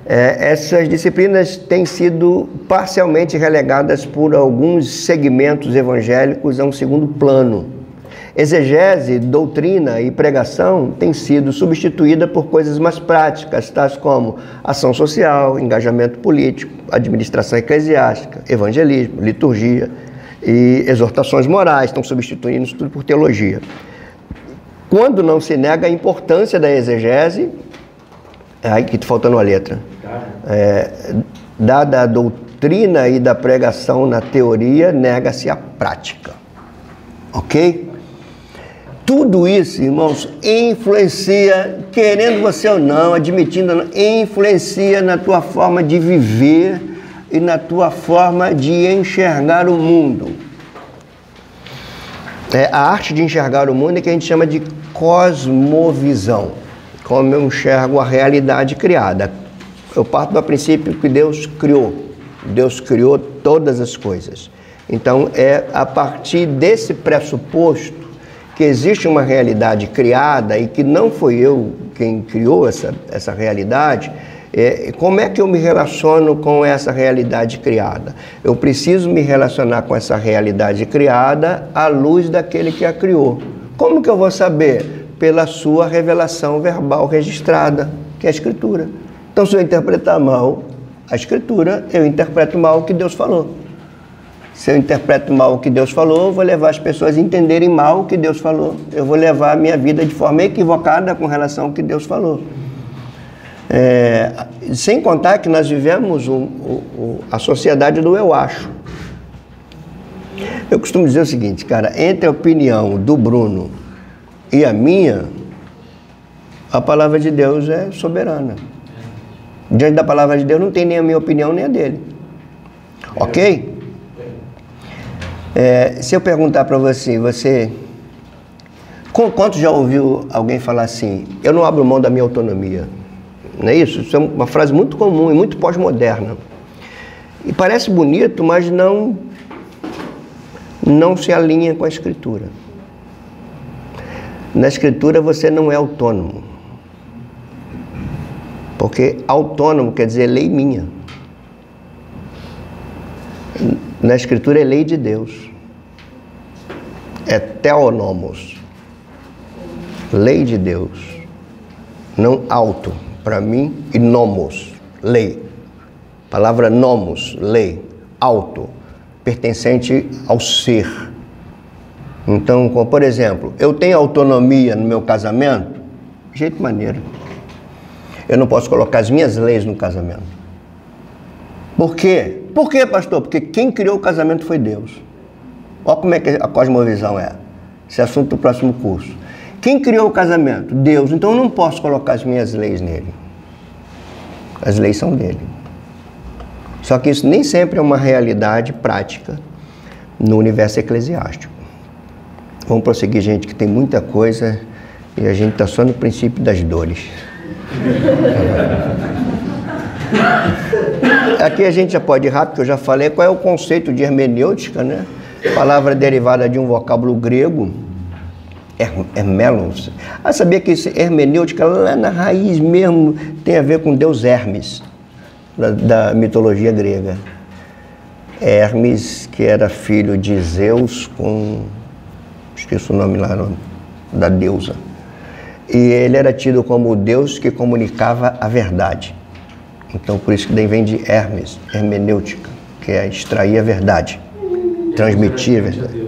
Essas disciplinas têm sido parcialmente relegadas por alguns segmentos evangélicos a um segundo plano. Exegese, doutrina e pregação têm sido substituída por coisas mais práticas, tais como ação social, engajamento político, administração eclesiástica, evangelismo, liturgia e exortações morais. Estão substituindo isso tudo por teologia. Quando não se nega a importância da exegese, aí que está faltando uma letra, dada a doutrina e da pregação na teoria, nega-se a prática. Ok? Tudo isso, irmãos, influencia, querendo você ou não, admitindo ou não, influencia na tua forma de viver e na tua forma de enxergar o mundo. A arte de enxergar o mundo é que a gente chama de cosmovisão. Como eu enxergo a realidade criada. Eu parto do princípio que Deus criou. Deus criou todas as coisas. Então, é a partir desse pressuposto que existe uma realidade criada e que não foi eu quem criou essa realidade. Como é que eu me relaciono com essa realidade criada? Eu preciso me relacionar com essa realidade criada à luz daquele que a criou. Como que eu vou saber? Pela sua revelação verbal registrada, que é a Escritura. Então, se eu interpretar mal a Escritura, eu interpreto mal o que Deus falou. Se eu interpreto mal o que Deus falou, eu vou levar as pessoas a entenderem mal o que Deus falou. Eu vou levar a minha vida de forma equivocada com relação ao que Deus falou. Sem contar que nós vivemos a sociedade do eu acho. Eu costumo dizer o seguinte, cara, entre a opinião do Bruno e a minha, a palavra de Deus é soberana. Diante da palavra de Deus não tem nem a minha opinião nem a dele. Ok? Se eu perguntar para você... Quanto já ouviu alguém falar assim, eu não abro mão da minha autonomia? Não é isso? Isso é uma frase muito comum e muito pós-moderna. E parece bonito, mas não se alinha com a Escritura. Na Escritura você não é autônomo. Porque autônomo quer dizer lei minha. Na Escritura é lei de Deus. É theonomos. Lei de Deus. Não auto, para mim, e nomos, lei. Palavra nomos, lei. Auto. pertencente ao ser. Então, como, por exemplo, eu tenho autonomia no meu casamento? De jeito maneiro. Eu não posso colocar as minhas leis no casamento. Por quê? Por quê, pastor? Porque quem criou o casamento foi Deus. Olha como é que a cosmovisão é. Esse é assunto do próximo curso. Quem criou o casamento? Deus. Então eu não posso colocar as minhas leis nele. As leis são dele. Só que isso nem sempre é uma realidade prática no universo eclesiástico. Vamos prosseguir, gente, que tem muita coisa e a gente está só no princípio das dores. Aqui a gente já pode ir rápido, que eu já falei qual é o conceito de hermenêutica, né? Palavra derivada de um vocábulo grego, hermelos. Sabia que hermenêutica lá na raiz mesmo tem a ver com Deus Hermes, da mitologia grega. Hermes, que era filho de Zeus com... esqueço o nome lá, da deusa. E ele era tido como o Deus que comunicava a verdade. Então, por isso que daí vem de Hermes, hermenêutica, que é extrair a verdade, transmitir a verdade.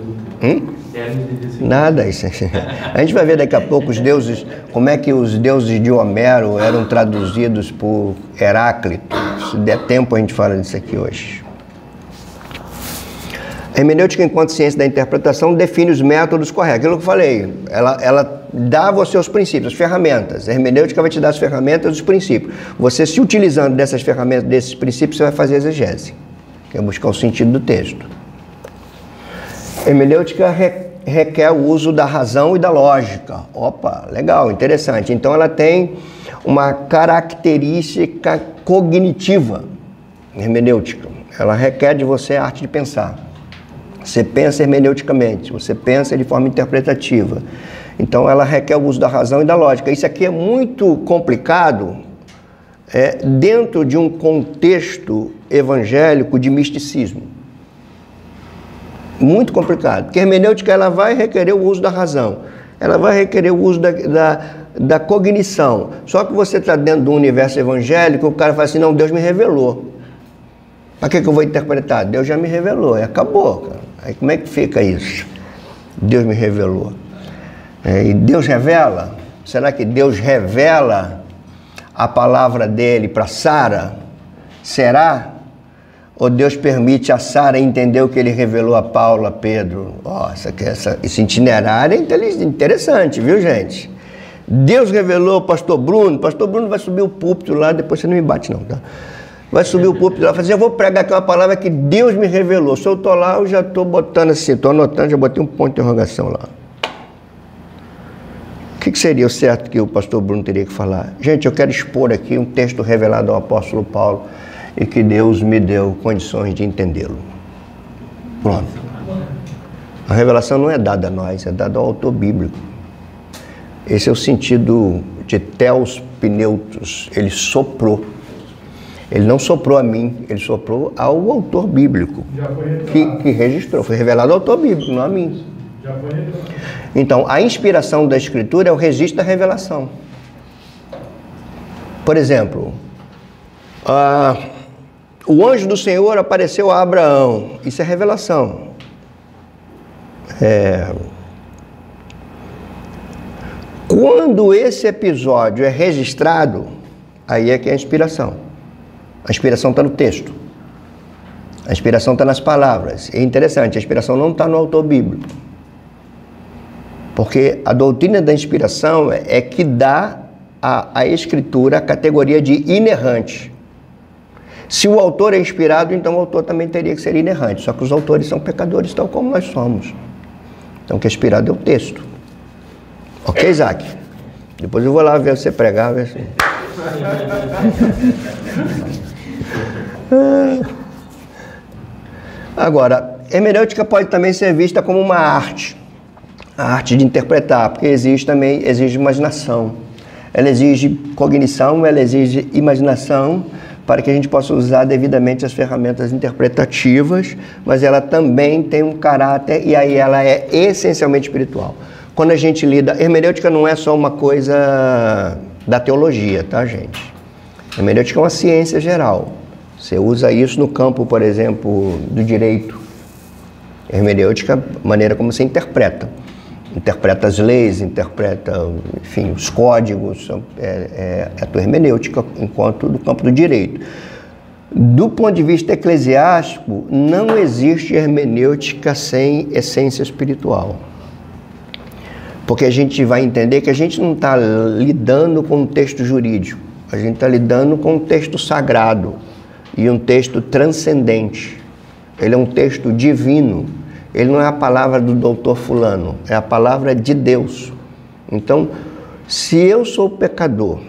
Nada, isso. A gente vai ver daqui a pouco os deuses, como é que os deuses de Homero eram traduzidos por Heráclito. Se der tempo, a gente fala disso aqui hoje. A hermenêutica, enquanto ciência da interpretação, define os métodos corretos. Aquilo que eu falei, ela dá a você os princípios, as ferramentas. A hermenêutica vai te dar as ferramentas e os princípios. Você, se utilizando dessas ferramentas, desses princípios, você vai fazer a exegese, que é buscar o sentido do texto. A hermenêutica requer o uso da razão e da lógica. Opa, legal, interessante. Então ela tem uma característica cognitiva, hermenêutica. Ela requer de você a arte de pensar. Você pensa hermeneuticamente, você pensa de forma interpretativa. Então ela requer o uso da razão e da lógica. Isso aqui é muito complicado dentro de um contexto evangélico de misticismo. Muito complicado, porque a hermenêutica ela vai requerer o uso da razão, ela vai requerer o uso da cognição. Só que você está dentro do universo evangélico, o cara fala assim, não, Deus me revelou. Para que eu vou interpretar? Deus já me revelou, e acabou, cara. Aí como é que fica isso? Deus me revelou. E Deus revela? Será que Deus revela a palavra dele para Sara? Será? Ou Deus permite a Sara entender o que ele revelou a Paulo, a Pedro? Esse itinerário é interessante, viu, gente? Deus revelou o pastor Bruno vai subir o púlpito lá, depois você não me bate não, tá? Vai subir o púlpito lá e falar assim, eu vou pregar aqui uma palavra que Deus me revelou. Se eu estou lá, eu já estou botando assim, estou anotando, já botei um ponto de interrogação lá. O que seria o certo que o pastor Bruno teria que falar? Gente, eu quero expor aqui um texto revelado ao apóstolo Paulo e que Deus me deu condições de entendê-lo. Pronto. A revelação não é dada a nós, é dada ao autor bíblico. Esse é o sentido de Theos Pneutos. Ele soprou. Ele não soprou a mim, ele soprou ao autor bíblico, que registrou. Foi revelado ao autor bíblico, não a mim. Já foi revelado. Então, a inspiração da Escritura é o registro da revelação. Por exemplo, o anjo do Senhor apareceu a Abraão. Isso é revelação. Quando esse episódio é registrado, aí é que é a inspiração. A inspiração está no texto. A inspiração está nas palavras. É interessante, a inspiração não está no autor bíblico. Porque a doutrina da inspiração é que dá à Escritura a categoria de inerrante. Se o autor é inspirado, então o autor também teria que ser inerrante. Só que os autores são pecadores, tal como nós somos. Então o que é inspirado é o texto. Ok, Isaac? Depois eu vou lá ver você pregar, ver se... Agora, hermenêutica pode também ser vista como uma arte, a arte de interpretar, porque exige imaginação. Ela exige cognição, ela exige imaginação para que a gente possa usar devidamente as ferramentas interpretativas, mas ela também tem um caráter e aí ela é essencialmente espiritual. Quando a gente lida, hermenêutica não é só uma coisa da teologia, tá, gente? Hermenêutica é uma ciência geral. Você usa isso no campo, por exemplo, do direito. Hermenêutica, a maneira como você interpreta. Interpreta as leis, interpreta, enfim, os códigos, é a tua hermenêutica enquanto do campo do direito. Do ponto de vista eclesiástico, não existe hermenêutica sem essência espiritual. Porque a gente vai entender que a gente não está lidando com um texto jurídico, a gente está lidando com um texto sagrado e um texto transcendente. Ele é um texto divino. Ele não é a palavra do doutor fulano, é a palavra de Deus. Então, se eu sou pecador,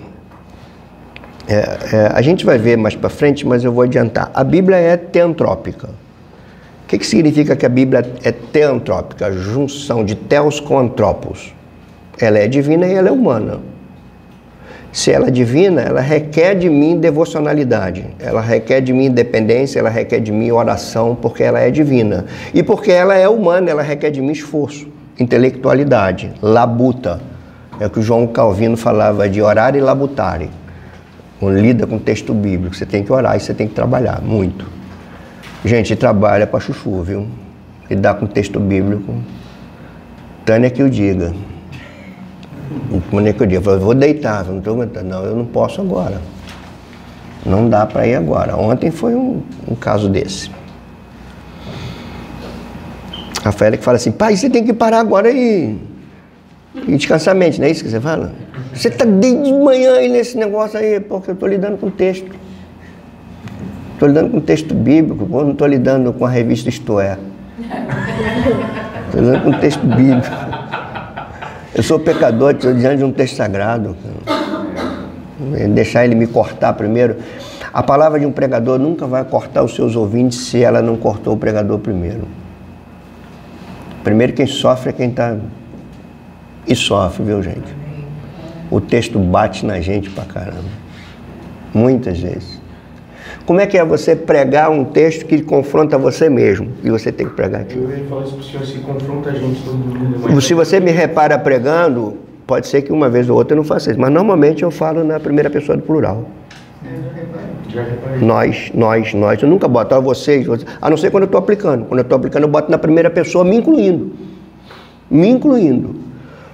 a gente vai ver mais para frente, mas eu vou adiantar. A Bíblia é teantrópica. O que significa que a Bíblia é teantrópica? A junção de teos com antropos. Ela é divina e ela é humana. Se ela é divina, ela requer de mim devocionalidade, ela requer de mim independência, ela requer de mim oração, porque ela é divina. E porque ela é humana, ela requer de mim esforço, intelectualidade, labuta. É o que o João Calvino falava de orar e labutare. Quando lida com o texto bíblico, você tem que orar e você tem que trabalhar muito. Gente, trabalha para chuchu, viu? Lidar com o texto bíblico. Tânia que o diga. Eu vou deitar, não estou aguentando. Não, eu não posso agora. Não dá para ir agora. Ontem foi um caso desse. Rafael que fala assim, pai, você tem que parar agora e descansar a mente, não é isso que você fala? Você está desde manhã aí nesse negócio aí, porque eu estou lidando com texto. Estou lidando com texto bíblico, eu não estou lidando com a revista Isto É. Estou lidando com texto bíblico. Eu sou pecador, estou diante de um texto sagrado. Deixar ele me cortar primeiro. A palavra de um pregador nunca vai cortar os seus ouvintes se ela não cortou o pregador primeiro. Primeiro quem sofre é quem está... E sofre, viu, gente? O texto bate na gente pra caramba. Muitas vezes. Como é que é você pregar um texto que confronta você mesmo? E você tem que pregar aquilo. Eu ia falar isso para o senhor, se confronta a gente todo mundo. Se você me repara pregando, pode ser que uma vez ou outra eu não faça isso. Mas normalmente eu falo na primeira pessoa do plural. Nós. Eu nunca boto vocês, a não ser quando eu estou aplicando. Quando eu estou aplicando, eu boto na primeira pessoa, me incluindo.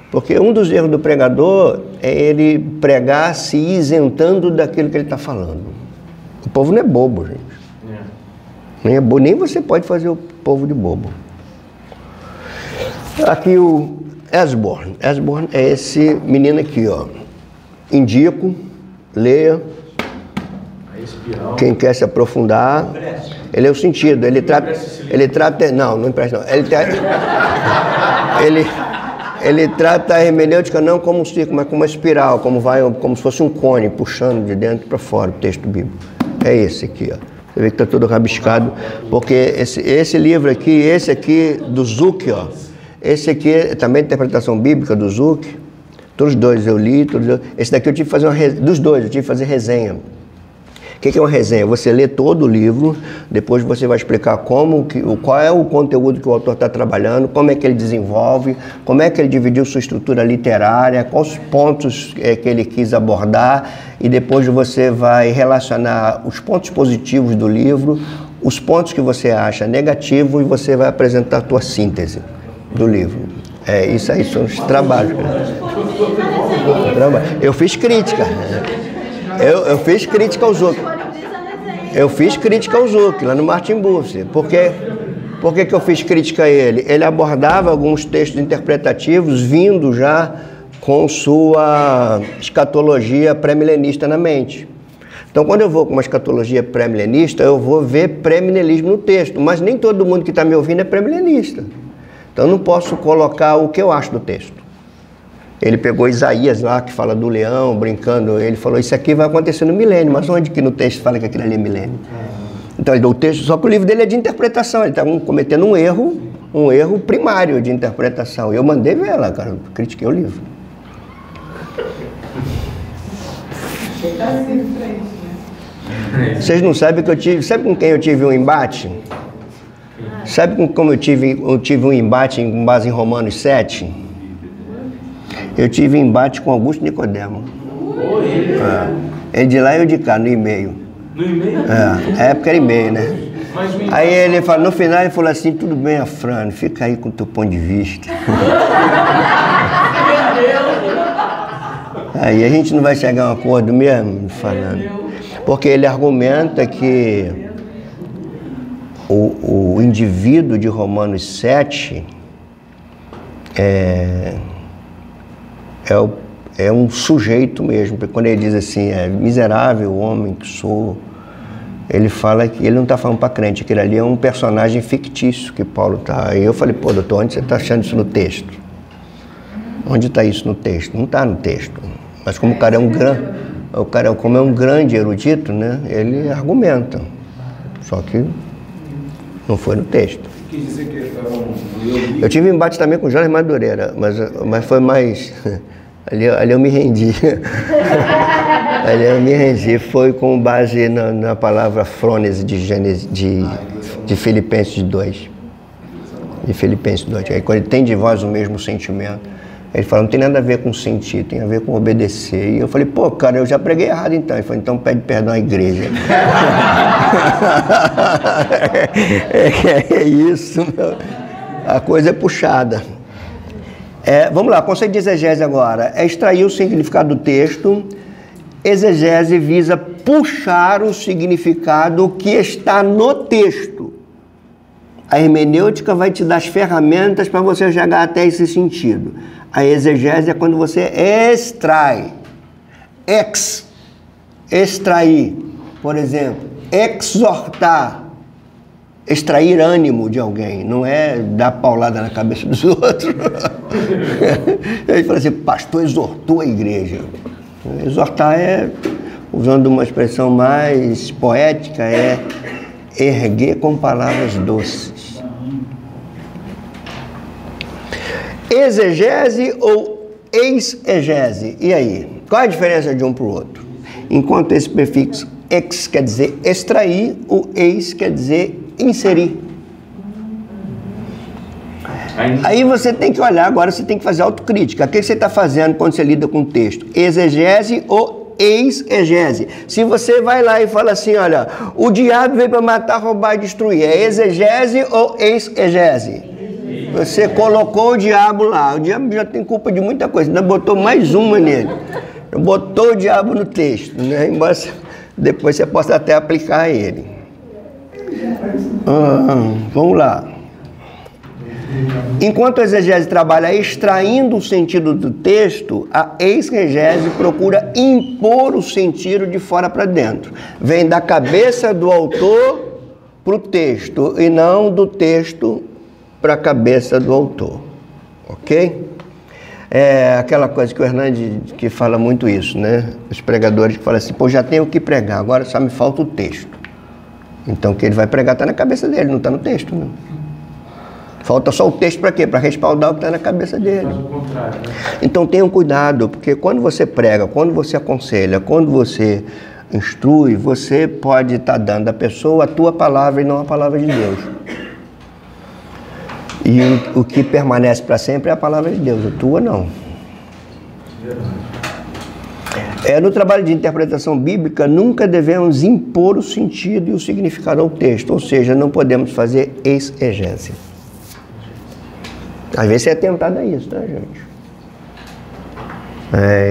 Porque um dos erros do pregador é ele pregar se isentando daquilo que ele está falando. O povo não é bobo, gente. Nem é bobo, nem você pode fazer o povo de bobo. Aqui o Esborn. Esborn é esse menino aqui, ó. Indico, leia. Quem quer se aprofundar. Ele é o sentido. Ele trata. Não empresta não. Ele trata a hermenêutica não como um círculo, mas como uma espiral, como se fosse um cone, puxando de dentro para fora o texto bíblico. É esse aqui, ó. Você vê que está todo rabiscado, porque esse livro aqui, esse aqui do Zuck, ó. Esse aqui é também interpretação bíblica do Zuck. Todos os dois eu li, esse daqui eu tive que fazer dos dois, eu tive que fazer resenha. O que é uma resenha? Você lê todo o livro, depois você vai explicar qual é o conteúdo que o autor está trabalhando, como é que ele desenvolve, como é que ele dividiu sua estrutura literária, quais pontos que ele quis abordar, e depois você vai relacionar os pontos positivos do livro, os pontos que você acha negativos, e você vai apresentar a tua síntese do livro. Isso aí são os trabalhos. Eu fiz crítica. Eu fiz crítica ao Zuck. Lá no Martin Bucer. Por que eu fiz crítica a ele? Ele abordava alguns textos interpretativos vindo já com sua escatologia pré-milenista na mente. Então, quando eu vou com uma escatologia pré-milenista, eu vou ver pré-milenismo no texto, mas nem todo mundo que está me ouvindo é pré-milenista. Então, eu não posso colocar o que eu acho do texto. Ele pegou Isaías lá, que fala do leão, brincando, ele falou, isso aqui vai acontecer no milênio, mas onde que no texto fala que aquilo ali é milênio? Então ele deu o texto, só que o livro dele é de interpretação, ele está cometendo um erro primário de interpretação. E eu mandei ver lá, cara, eu critiquei o livro. Vocês não sabem que eu tive, sabe com quem eu tive um embate? Sabe como eu tive um embate com base em Romanos 7? Eu tive embate com Augusto Nicodemo. Ele de lá e eu de cá, no e-mail. No e-mail? Na época era e-mail, né? Aí ele falou, no final ele falou assim, tudo bem, Afrânio, fica aí com o teu ponto de vista. Aí a gente não vai chegar a um acordo mesmo, falando. Porque ele argumenta que o indivíduo de Romanos 7 é um sujeito mesmo. Quando ele diz assim, miserável homem que sou, ele fala que ele não está falando para crente, aquele ali é um personagem fictício que Paulo está. Aí eu falei, pô, doutor, onde você está achando isso no texto? Onde está isso no texto? Não está no texto. Mas como como é um grande erudito, né, ele argumenta. Só que não foi no texto. Quis dizer que eu tive embate também com o Jorge Madureira, mas foi mais... Ali eu me rendi. Ali eu me rendi. Foi com base na palavra frônese de Filipenses 2. De Filipenses 2. Aí quando ele tem de vós o mesmo sentimento, ele fala, não tem nada a ver com sentir, tem a ver com obedecer. E eu falei, pô, cara, eu já preguei errado então. Ele falou, então pede perdão à igreja. É isso, meu. A coisa é puxada. Vamos lá, conceito de exegese agora. É extrair o significado do texto. Exegese visa puxar o significado que está no texto. A hermenêutica vai te dar as ferramentas para você chegar até esse sentido. A exegese é quando você extrai. Extrair. Por exemplo, exortar. Extrair ânimo de alguém. Não é dar paulada na cabeça dos outros. Ele fala assim, pastor exortou a igreja. Exortar usando uma expressão mais poética, erguer com palavras doces. Exegese ou exegese? E aí? Qual é a diferença de um para o outro? Enquanto esse prefixo ex quer dizer extrair, o ex quer dizer inserir. Aí você tem que olhar, agora você tem que fazer autocrítica. O que você está fazendo quando você lida com o texto? Exegese ou exegese? Se você vai lá e fala assim, olha, o diabo veio para matar, roubar e destruir, é exegese ou exegese? Você colocou o diabo lá, o diabo já tem culpa de muita coisa, ainda botou mais uma nele. Botou o diabo no texto, né? Embora depois você possa até aplicar a ele. Vamos lá. Enquanto a exegese trabalha extraindo o sentido do texto, a exegese procura impor o sentido de fora para dentro. Vem da cabeça do autor para o texto e não do texto para a cabeça do autor. Ok? É aquela coisa que o Hernandes que fala muito isso, né? Os pregadores que falam assim, pô, já tenho o que pregar, agora só me falta o texto. Então o que ele vai pregar está na cabeça dele, não está no texto, não. Falta só o texto para quê? Para respaldar o que está na cabeça dele. Então tenham cuidado, porque quando você prega, quando você aconselha, quando você instrui, você pode estar dando à pessoa a tua palavra e não a palavra de Deus. E o que permanece para sempre é a palavra de Deus, a tua não. No trabalho de interpretação bíblica, nunca devemos impor o sentido e o significado ao texto, ou seja, não podemos fazer exegese. Às vezes você é tentado a isso, né, gente?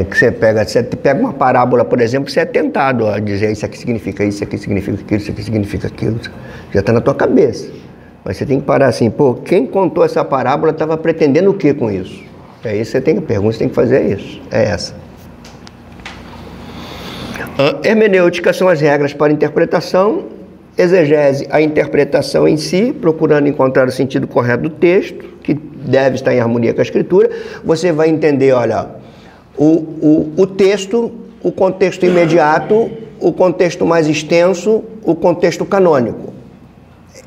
Que você pega uma parábola, por exemplo, você é tentado a dizer isso aqui significa isso aqui significa aquilo, isso aqui significa aquilo. Já está na tua cabeça. Mas você tem que parar assim, pô, quem contou essa parábola estava pretendendo o que com isso? E aí você tem que perguntar, você tem que fazer isso. É essa. Hermenêutica são as regras para interpretação. Exegese, a interpretação em si, procurando encontrar o sentido correto do texto, que deve estar em harmonia com a escritura. Você vai entender, olha, o texto, o contexto imediato, o contexto mais extenso, o contexto canônico.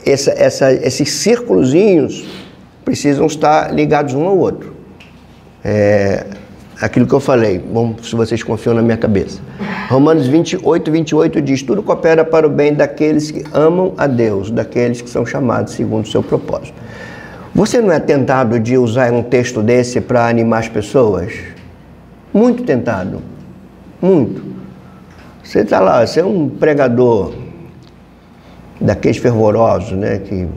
Esses círculozinhos precisam estar ligados um ao outro. Aquilo que eu falei, bom, se vocês confiam na minha cabeça. Romanos 28 diz, tudo coopera para o bem daqueles que amam a Deus, daqueles que são chamados segundo o seu propósito. Você não é tentado de usar um texto desse para animar as pessoas? Muito tentado. Muito. Você está lá, você é um pregador daqueles fervorosos, né? Que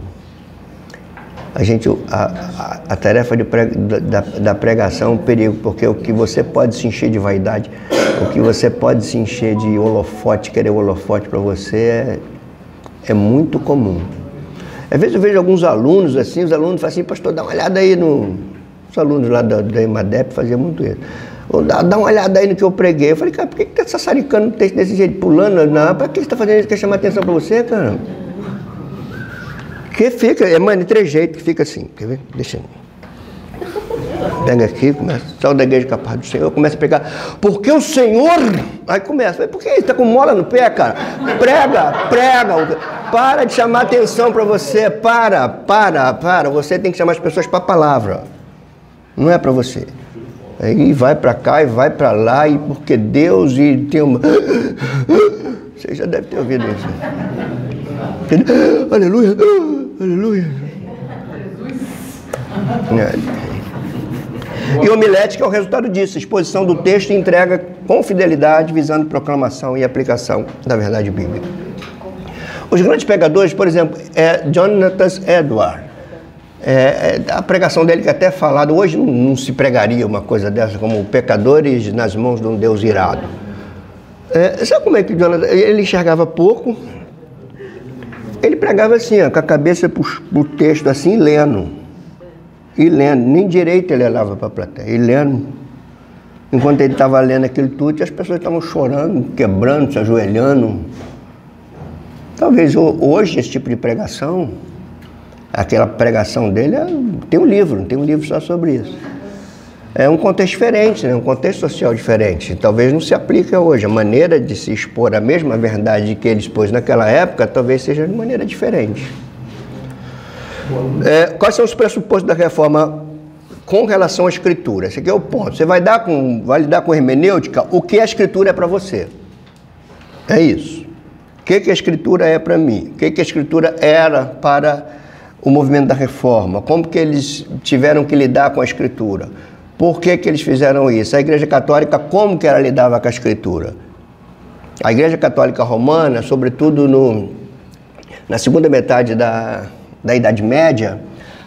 a tarefa da pregação é um perigo, porque o que você pode se encher de vaidade, o que você pode se encher de holofote, querer holofote para você é muito comum. Às vezes eu vejo alguns alunos assim, os alunos falam assim, pastor, dá uma olhada aí no... Os alunos lá da EMADEP faziam muito isso. Dá uma olhada aí no que eu preguei. Eu falei, cara, por que tá sassaricando o texto desse jeito, pulando? Não, para que você tá fazendo isso? Quer chamar atenção para você, cara? Que fica, mano, de três jeitos, que fica assim, quer ver? Deixa eu... Pega aqui, começa, saiu da igreja com a paz do Senhor, começa a pregar, porque o Senhor... Aí começa, por que isso? Tá com mola no pé, cara? Prega, para de chamar atenção para você, para, você tem que chamar as pessoas para a palavra, não é para você. Aí vai para cá e vai para lá, e porque Deus e tem uma... Você já deve ter ouvido isso. Aleluia, aleluia. E homilética é o resultado disso, exposição do texto e entrega com fidelidade, visando proclamação e aplicação da verdade bíblica. Os grandes pregadores, por exemplo, é Jonathan Edwards. A pregação dele que até falado, hoje não se pregaria uma coisa dessa, como pecadores nas mãos de um Deus irado. Sabe como é que Jonathan, ele enxergava pouco? Ele pregava assim, ó, com a cabeça pro texto assim, lendo. E lendo, nem direito ele olhava para a plateia, e lendo. Enquanto ele estava lendo aquilo tudo, as pessoas estavam chorando, quebrando, se ajoelhando. Talvez hoje esse tipo de pregação, aquela pregação dele, tem um livro só sobre isso. É um contexto diferente, né? Um contexto social diferente. Talvez não se aplique hoje. A maneira de se expor a mesma verdade que ele expôs naquela época, talvez seja de maneira diferente. Quais são os pressupostos da reforma com relação à escritura? Esse aqui é o ponto. Você vai lidar com hermenêutica, o que a escritura é para você. É isso. O que a escritura é para mim? O que a escritura era para o movimento da reforma? Como que eles tiveram que lidar com a escritura? Por que eles fizeram isso? A Igreja Católica, como que ela lidava com a escritura? A Igreja Católica Romana, sobretudo na segunda metade da Idade Média,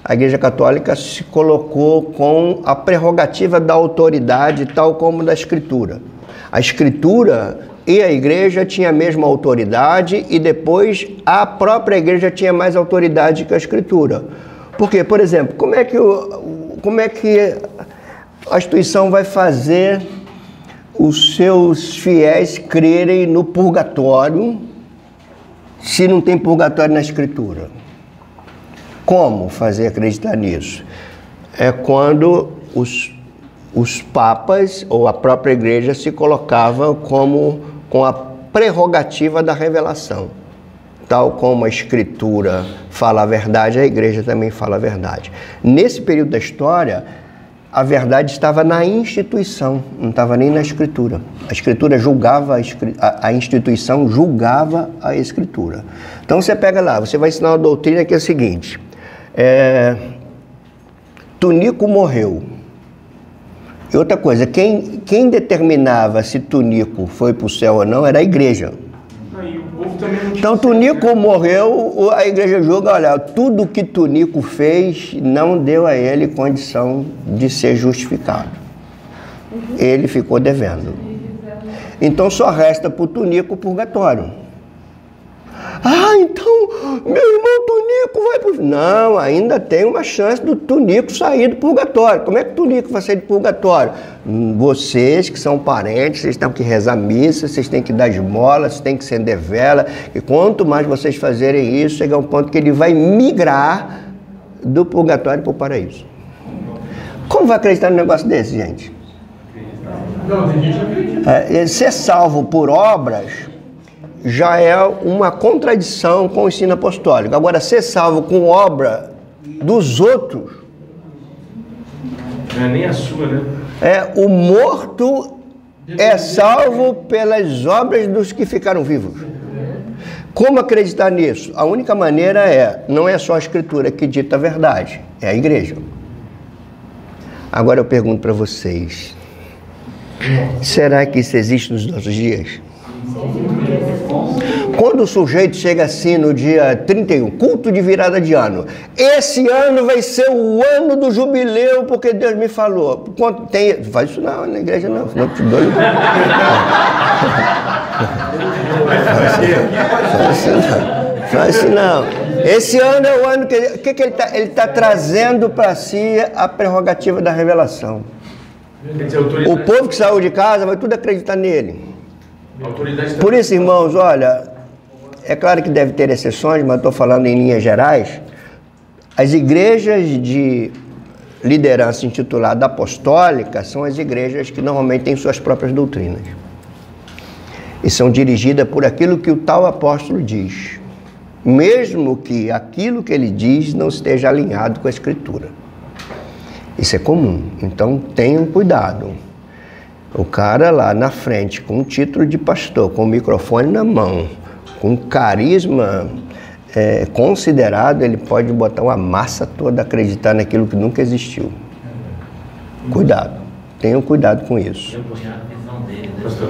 a Igreja Católica se colocou com a prerrogativa da autoridade, tal como da Escritura. A Escritura e a Igreja tinham a mesma autoridade e depois a própria Igreja tinha mais autoridade que a Escritura. Por quê? Por exemplo, como é que a instituição vai fazer os seus fiéis crerem no purgatório se não tem purgatório na Escritura? Como fazer acreditar nisso? É quando os papas ou a própria igreja se colocava com a prerrogativa da revelação. Tal como a Escritura fala a verdade, a igreja também fala a verdade. Nesse período da história, a verdade estava na instituição, não estava nem na Escritura. A Escritura julgava, a instituição julgava a Escritura. Então você pega lá, você vai ensinar uma doutrina que é a seguinte: Tunico morreu. E outra coisa, quem determinava se Tunico foi para o céu ou não era a igreja. Então Tunico morreu, a igreja julga, olha, tudo que Tunico fez não deu a ele condição de ser justificado. Ele ficou devendo. Então só resta para o Tunico o purgatório. Então meu irmão Tunico vai pro... Não, ainda tem uma chance do Tunico sair do purgatório. Como é que o Tunico vai sair do purgatório? Vocês que são parentes, vocês têm que rezar missa, vocês têm que dar esmola, vocês têm que acender vela. E quanto mais vocês fazerem isso, chega um ponto que ele vai migrar do purgatório para o paraíso. Como vai acreditar num negócio desse, gente? Não, tem gente que acredita. Ser salvo por obras já é uma contradição com o ensino apostólico. Agora, ser salvo com obra dos outros... Não é nem a sua, né? O morto é salvo pelas obras dos que ficaram vivos. Como acreditar nisso? A única maneira não é só a Escritura que dita a verdade, é a igreja. Agora eu pergunto para vocês, será que isso existe nos nossos dias? Quando o sujeito chega assim no dia 31, culto de virada de ano, esse ano vai ser o ano do jubileu, porque Deus me falou. Quanto tem? Faz isso não, na igreja não, senão eu te dou. Faz isso não. Esse ano é o ano que ele tá trazendo para si a prerrogativa da revelação. O povo que saiu de casa vai tudo acreditar nele. Por isso, irmãos, olha, é claro que deve ter exceções, mas estou falando em linhas gerais. As igrejas de liderança intitulada apostólica são as igrejas que normalmente têm suas próprias doutrinas. E são dirigidas por aquilo que o tal apóstolo diz, mesmo que aquilo que ele diz não esteja alinhado com a Escritura. Isso é comum, então tenham cuidado. O cara lá na frente, com o título de pastor, com o microfone na mão, com carisma considerado, ele pode botar uma massa toda a acreditar naquilo que nunca existiu. Cuidado, tenham cuidado com isso. Pastor,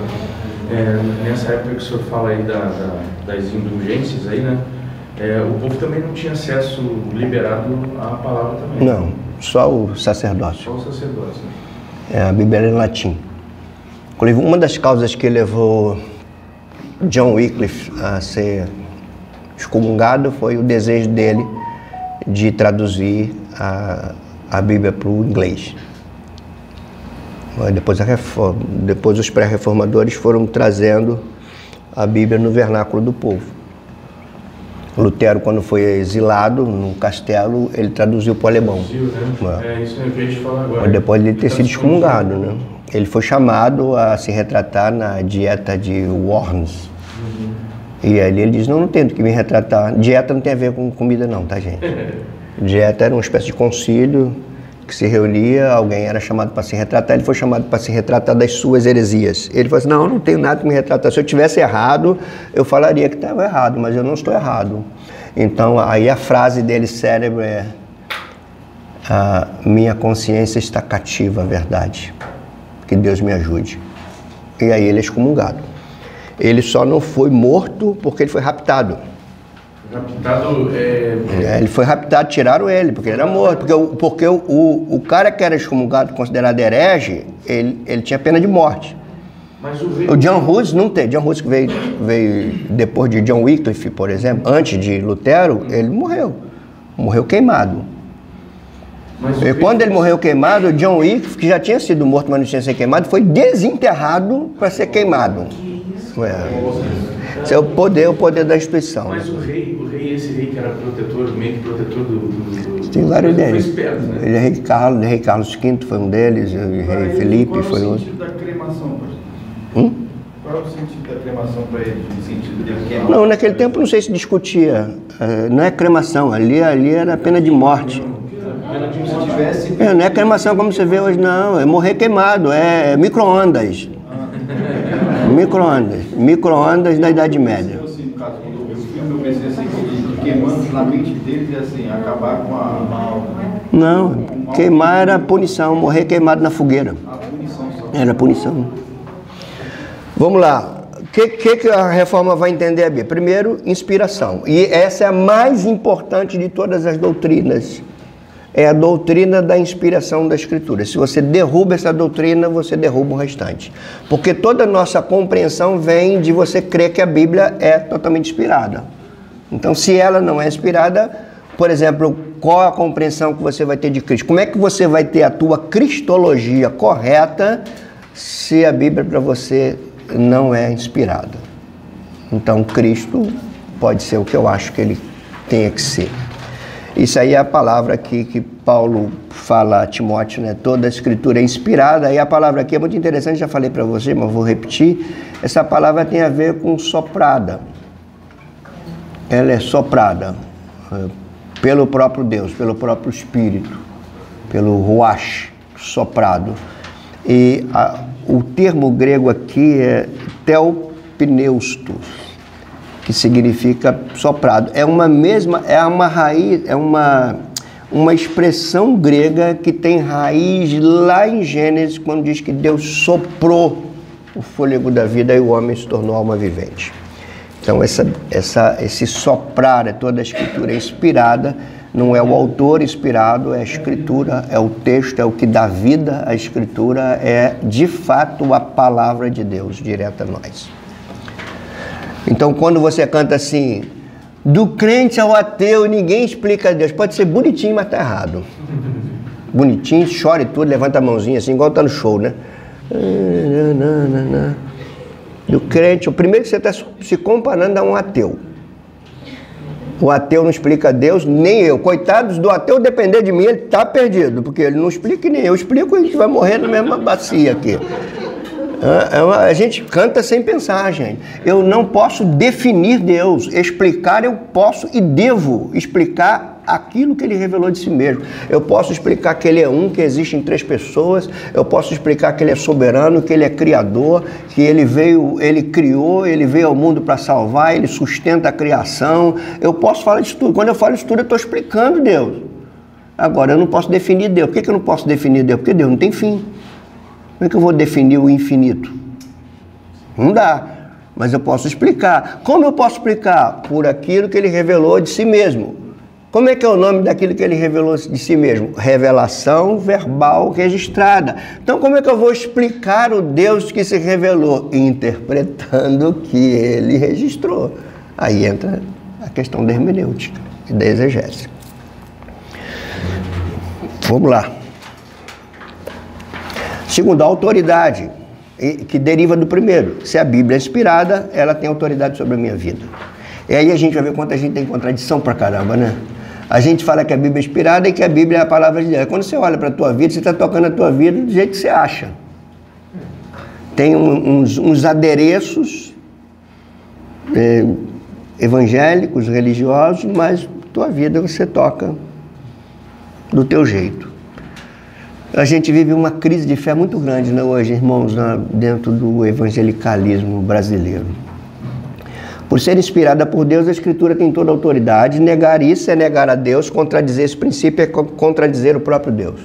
nessa época que o senhor fala aí das indulgências aí, né? O povo também não tinha acesso liberado à palavra também. Não, só o sacerdócio. Só o sacerdócio. A Bíblia era em latim. Inclusive, uma das causas que levou John Wycliffe a ser excomungado foi o desejo dele de traduzir a Bíblia para o inglês. Depois os pré-reformadores foram trazendo a Bíblia no vernáculo do povo. Lutero, quando foi exilado no castelo, ele traduziu para o alemão. É isso que eu ia te falar agora. Depois de ter sido excomungado, né? Ele foi chamado a se retratar na dieta de Worms. E ali ele diz, não tenho que me retratar. Dieta não tem a ver com comida não, tá, gente? Dieta era uma espécie de concílio que se reunia, alguém era chamado para se retratar, ele foi chamado para se retratar das suas heresias. Ele falou assim, não tenho nada que me retratar. Se eu tivesse errado, eu falaria que estava errado, mas eu não estou errado. Então, aí a frase dele célebre é, a minha consciência está cativa à verdade. Que Deus me ajude. E aí ele é excomungado. Ele só não foi morto porque ele foi raptado. Raptado ele foi raptado, tiraram ele, porque ele era morto. Porque o cara que era excomungado, considerado herege, ele tinha pena de morte. Mas o John Hus não tem. John Hus que veio depois de John Wycliffe, por exemplo, antes de Lutero, ele morreu. Morreu queimado. E quando ele morreu queimado, John Wycliffe, que já tinha sido morto, mas não tinha sido queimado, foi desenterrado para ser queimado. Esse é o poder da instituição. Mas esse rei que era protetor, meio que protetor do tem vários deles. Esperto, né? Ele é rei Carlos V foi um deles, o rei Felipe foi outro. Qual é o sentido da cremação, pastor? Qual é o sentido da cremação para ele? No sentido de queimar? Não, naquele tempo não sei se discutia. Não é cremação, ali era pena de morte. Não é cremação como você vê hoje, não. É morrer queimado, é micro-ondas. Micro-ondas da Idade Média. Assim, no caso, quando eu vi o filme, eu pensei assim, que queimando na mente deles é assim, acabar com a... Não, queimar era punição, morrer queimado na fogueira. A punição só. Era punição. Vamos lá. O que a reforma vai entender a Bíblia? Primeiro, inspiração. E essa é a mais importante de todas as doutrinas. É a doutrina da inspiração da Escritura. Se você derruba essa doutrina, você derruba o restante. Porque toda a nossa compreensão vem de você crer que a Bíblia é totalmente inspirada. Então, se ela não é inspirada, por exemplo, qual a compreensão que você vai ter de Cristo? Como é que você vai ter a tua cristologia correta se a Bíblia para você não é inspirada? Então, Cristo pode ser o que eu acho que ele tenha que ser. Isso aí é a palavra aqui que Paulo fala a Timóteo, né? Toda a Escritura é inspirada. E a palavra aqui é muito interessante, já falei para você, mas vou repetir. Essa palavra tem a ver com soprada. Ela é soprada pelo próprio Deus, pelo próprio Espírito, pelo Ruach, soprado. E o termo grego aqui é theopneustos, que significa soprado. É uma raiz, é uma expressão grega que tem raiz lá em Gênesis, quando diz que Deus soprou o fôlego da vida e o homem se tornou alma vivente. Então esse soprar, toda a Escritura é inspirada, não é o autor inspirado, é a Escritura, é o texto, é o que dá vida à Escritura, é de fato a palavra de Deus direta a nós. Então quando você canta assim, do crente ao ateu, ninguém explica a Deus, pode ser bonitinho, mas está errado. Bonitinho, chora e tudo, levanta a mãozinha assim, igual tá no show, né? Do crente, o primeiro que você está se comparando a um ateu. O ateu não explica a Deus, nem eu. Coitados do ateu, depender de mim, ele está perdido, porque ele não explica e nem eu explico, a gente vai morrer na mesma bacia aqui. A gente canta sem pensar, gente. Eu não posso definir Deus. Explicar eu posso e devo explicar aquilo que ele revelou de si mesmo. Eu posso explicar que ele é um, que existe em 3 pessoas. Eu posso explicar que ele é soberano, que ele é criador, que ele criou, ele veio ao mundo para salvar, ele sustenta a criação. Eu posso falar disso tudo. Quando eu falo isso tudo, eu estou explicando Deus. Agora, eu não posso definir Deus. Por que eu não posso definir Deus? Porque Deus não tem fim. Como é que eu vou definir o infinito? Não dá, mas eu posso explicar. Como eu posso explicar? Por aquilo que ele revelou de si mesmo. Como é que é o nome daquilo que ele revelou de si mesmo? Revelação verbal registrada. Então como é que eu vou explicar o Deus que se revelou? Interpretando o que ele registrou. Aí entra a questão da hermenêutica e da exegese. Vamos lá. Segundo, a autoridade, que deriva do primeiro. Se a Bíblia é inspirada, ela tem autoridade sobre a minha vida. E aí a gente vai ver quanta gente tem contradição pra caramba, né? A gente fala que a Bíblia é inspirada e que a Bíblia é a palavra de Deus. Quando você olha para a tua vida, você está tocando a tua vida do jeito que você acha. Tem uns adereços evangélicos, religiosos, mas tua vida você toca do teu jeito. A gente vive uma crise de fé muito grande, né, hoje, irmãos, dentro do evangelicalismo brasileiro. Por ser inspirada por Deus, a Escritura tem toda a autoridade. Negar isso é negar a Deus, contradizer esse princípio é contradizer o próprio Deus,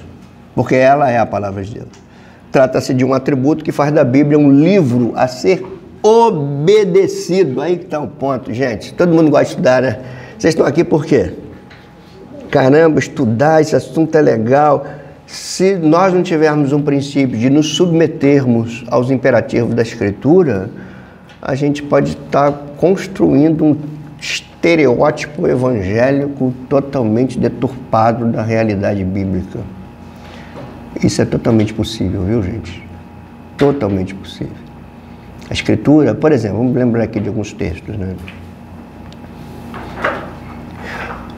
porque ela é a palavra de Deus. Trata-se de um atributo que faz da Bíblia um livro a ser obedecido. Aí que está o ponto, gente. Todo mundo gosta de estudar, né? Vocês estão aqui por quê? Caramba, estudar, esse assunto é legal. Se nós não tivermos um princípio de nos submetermos aos imperativos da Escritura, a gente pode estar construindo um estereótipo evangélico totalmente deturpado da realidade bíblica. Isso é totalmente possível, viu, gente? Totalmente possível. A Escritura, por exemplo, vamos lembrar aqui de alguns textos, né?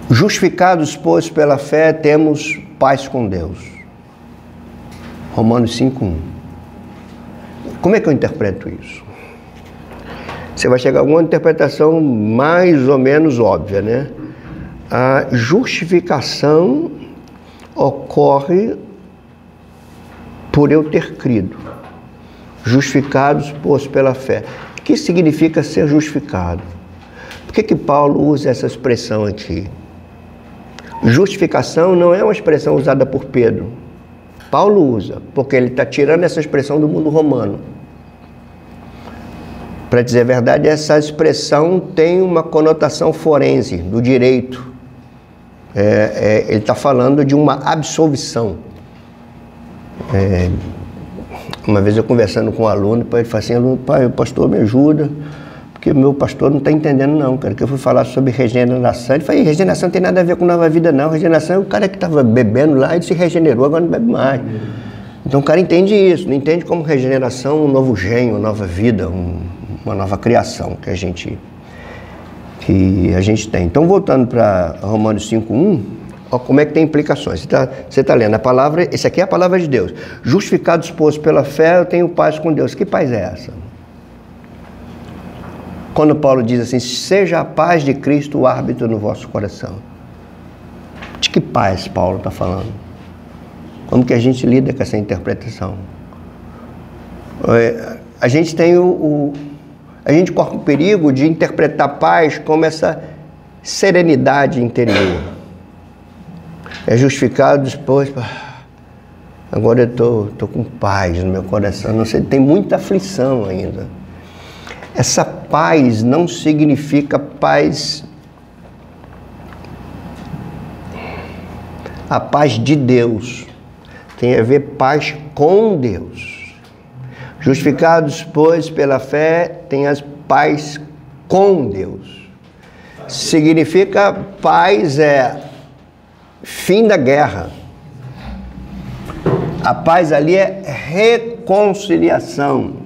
Justificados, pois, pela fé, temos paz com Deus. Romanos 5:1. Como é que eu interpreto isso? Você vai chegar a alguma interpretação mais ou menos óbvia, né? A justificação ocorre por eu ter crido. Justificados, pois, pela fé. O que significa ser justificado? Por que Paulo usa essa expressão aqui? Justificação não é uma expressão usada por Pedro. Paulo usa, porque ele está tirando essa expressão do mundo romano. Para dizer a verdade, essa expressão tem uma conotação forense, do direito. Ele está falando de uma absolvição. Uma vez eu conversando com um aluno, ele falou assim, aluno, pai, o pastor me ajuda, porque o meu pastor não está entendendo não, cara, que eu fui falar sobre regeneração. Ele falou, regeneração não tem nada a ver com nova vida não, regeneração é o cara que estava bebendo lá, ele se regenerou, agora não bebe mais. Então o cara entende isso, não entende como regeneração um novo gênio, uma nova vida, uma nova criação que a gente tem. Então voltando para Romanos 5:1, ó, como é que tem implicações. Você tá lendo a palavra, esse aqui é a palavra de Deus. Justificados, pois, pela fé, eu tenho paz com Deus. Que paz é essa? Quando Paulo diz assim, seja a paz de Cristo o árbitro no vosso coração. De que paz Paulo está falando? Como que a gente lida com essa interpretação? A gente tem a gente corre o perigo de interpretar paz como essa serenidade interior. É justificado depois, agora eu estou com paz no meu coração. Não sei, tem muita aflição ainda. Essa paz não significa paz, a paz de Deus. Tem a ver paz com Deus. Justificados, pois, pela fé, tem a paz com Deus. Significa paz é fim da guerra. A paz ali é reconciliação.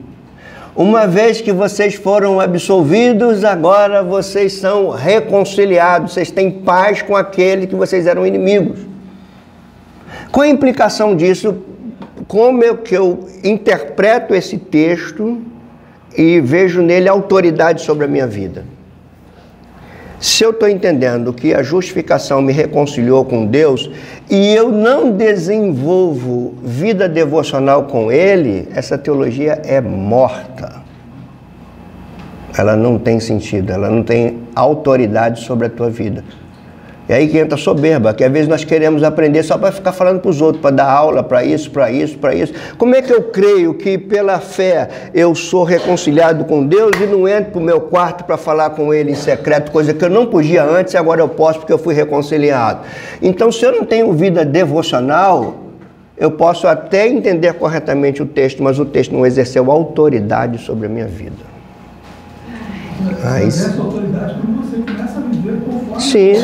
Uma vez que vocês foram absolvidos, agora vocês são reconciliados. Vocês têm paz com aquele que vocês eram inimigos. Qual a implicação disso? Como é que eu interpreto esse texto e vejo nele autoridade sobre a minha vida? Se eu estou entendendo que a justificação me reconciliou com Deus e eu não desenvolvo vida devocional com Ele, essa teologia é morta. Ela não tem sentido, ela não tem autoridade sobre a tua vida. É aí que entra a soberba, que às vezes nós queremos aprender só para ficar falando para os outros, para dar aula, para isso, para isso, para isso. Como é que eu creio que pela fé eu sou reconciliado com Deus e não entro para o meu quarto para falar com Ele em secreto, coisa que eu não podia antes e agora eu posso porque eu fui reconciliado? Então, se eu não tenho vida devocional, eu posso até entender corretamente o texto, mas o texto não exerceu autoridade sobre a minha vida. Exerce autoridade quando você começa a viver conforme... Sim.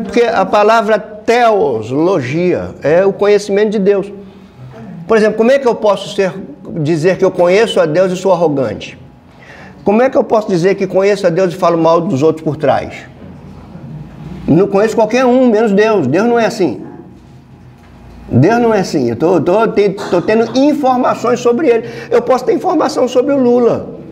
Porque a palavra teologia é o conhecimento de Deus. Por exemplo, como é que eu posso dizer que eu conheço a Deus e sou arrogante? Como é que eu posso dizer que conheço a Deus e falo mal dos outros por trás? Não conheço qualquer um, menos Deus. Deus não é assim. Deus não é assim. Eu estou tendo informações sobre Ele. Eu posso ter informação sobre o Lula.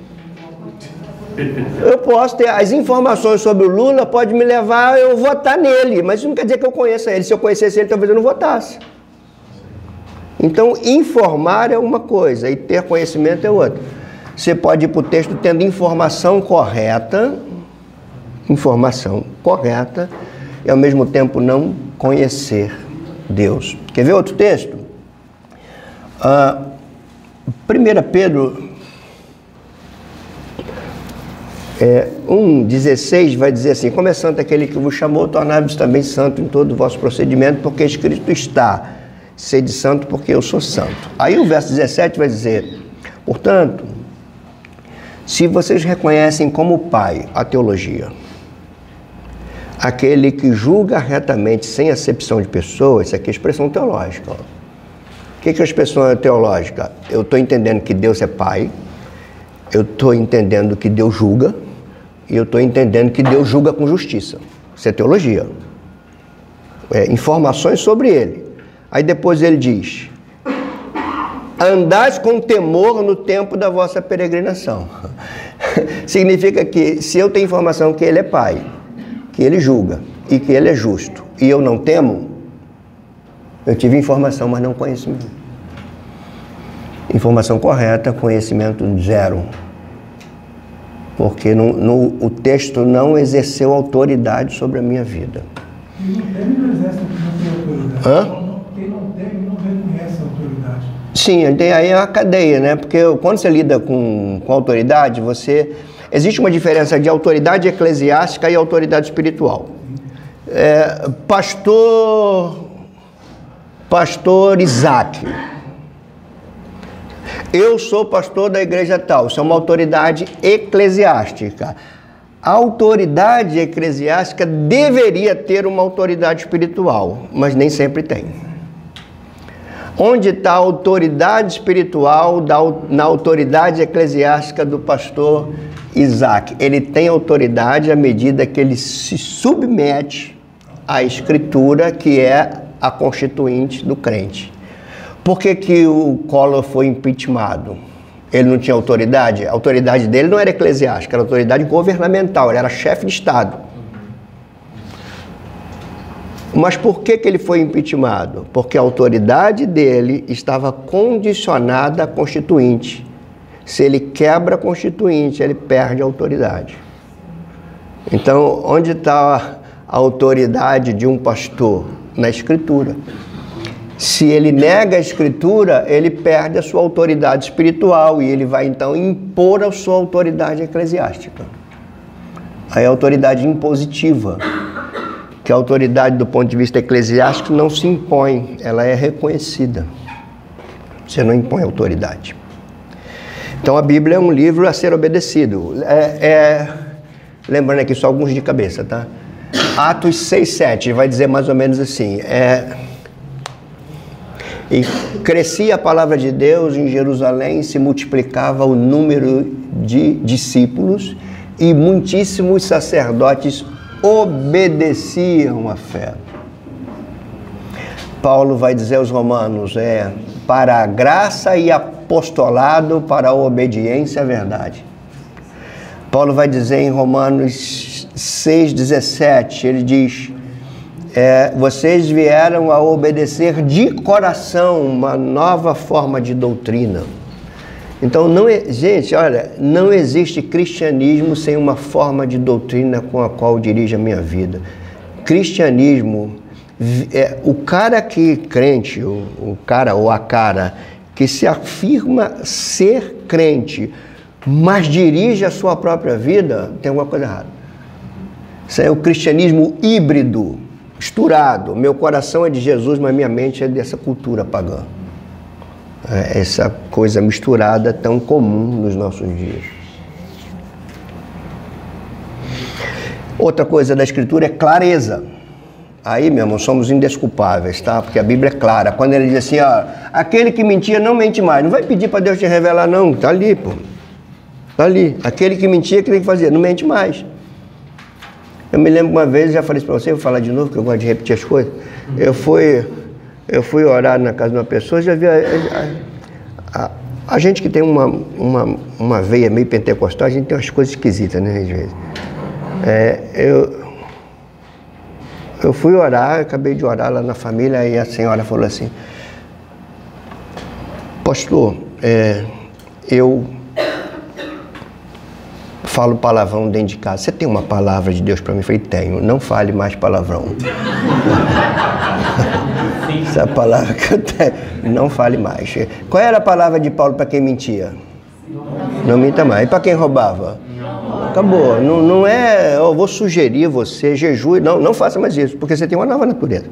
Eu posso ter as informações sobre o Lula, pode me levar a eu votar nele, mas isso não quer dizer que eu conheça ele. Se eu conhecesse ele, talvez eu não votasse. Então, informar é uma coisa e ter conhecimento é outra. Você pode ir para o texto tendo informação correta e ao mesmo tempo não conhecer Deus. Quer ver outro texto? 1 Pedro 1,16 vai dizer assim: como é santo aquele que vos chamou, tornai-vos também santo em todo o vosso procedimento, porque escrito está, sede santo porque eu sou santo. Aí o verso 17 vai dizer: portanto, se vocês reconhecem como Pai a teologia, aquele que julga retamente sem acepção de pessoas, isso aqui é expressão teológica. O que é a expressão teológica? Eu estou entendendo que Deus é Pai, eu estou entendendo que Deus julga, e eu estou entendendo que Deus julga com justiça. Isso é teologia. Informações sobre Ele. Aí depois ele diz: andais com temor no tempo da vossa peregrinação. Significa que se eu tenho informação que Ele é Pai, que Ele julga e que Ele é justo, e eu não temo, eu tive informação, mas não conhecimento. Informação correta, conhecimento zero. Porque o texto não exerceu autoridade sobre a minha vida. Quem não teme não exerce autoridade. Quem não teme não reconhece a autoridade. Sim, tem aí a cadeia, né? Porque quando você lida com autoridade, existe uma diferença de autoridade eclesiástica e autoridade espiritual. Pastor Isaac. Eu sou pastor da igreja tal, isso é uma autoridade eclesiástica. A autoridade eclesiástica deveria ter uma autoridade espiritual, mas nem sempre tem. Onde está a autoridade espiritual na autoridade eclesiástica do pastor Isaac? Ele tem autoridade à medida que ele se submete à Escritura, que é a constituinte do crente. Por que o Collor foi impeachmentado? Ele não tinha autoridade? A autoridade dele não era eclesiástica, era autoridade governamental, ele era chefe de Estado. Mas por que ele foi impeachmentado? Porque a autoridade dele estava condicionada à constituinte. Se ele quebra a constituinte, ele perde a autoridade. Então, onde está a autoridade de um pastor? Na Escritura. Se ele nega a Escritura, ele perde a sua autoridade espiritual e ele vai então impor a sua autoridade eclesiástica. Aí a autoridade impositiva, que a autoridade do ponto de vista eclesiástico não se impõe, ela é reconhecida. Você não impõe autoridade. Então a Bíblia é um livro a ser obedecido. Lembrando aqui só alguns de cabeça, tá? Atos 6:7 vai dizer mais ou menos assim: e crescia a palavra de Deus em Jerusalém, se multiplicava o número de discípulos e muitíssimos sacerdotes obedeciam à fé. Paulo vai dizer aos romanos, para a graça e apostolado, para a obediência à verdade. Paulo vai dizer em Romanos 6,17, ele diz, vocês vieram a obedecer de coração uma nova forma de doutrina. Então, gente, olha, não existe cristianismo sem uma forma de doutrina com a qual eu dirijo a minha vida. Cristianismo, o cara que crente, o cara ou a cara que se afirma ser crente, mas dirige a sua própria vida, tem alguma coisa errada. Isso é o cristianismo híbrido, misturado. Meu coração é de Jesus, mas minha mente é dessa cultura pagã. Essa coisa misturada tão comum nos nossos dias. Outra coisa da Escritura é clareza. Aí, meu irmão, somos indesculpáveis, tá? Porque a Bíblia é clara. Quando ele diz assim, aquele que mentia não mente mais. Não vai pedir para Deus te revelar, não. Tá ali, pô. Tá ali. Aquele que mentia, o que tem que fazer? Não mente mais. Eu me lembro uma vez, já falei isso para você, vou falar de novo, que eu gosto de repetir as coisas. Eu fui orar na casa de uma pessoa, já vi a gente que tem uma veia meio pentecostal, a gente tem umas coisas esquisitas, né, às vezes. Eu fui orar, acabei de orar lá na família, e a senhora falou assim, pastor, eu falo palavrão dentro de casa. Você tem uma palavra de Deus para mim? Eu falei, tenho. Não fale mais palavrão. Essa palavra que eu tenho. Não fale mais. Qual era a palavra de Paulo para quem mentia? Não minta mais. E para quem roubava? Acabou. Não é, eu vou sugerir você, jejue. Não faça mais isso, porque você tem uma nova natureza.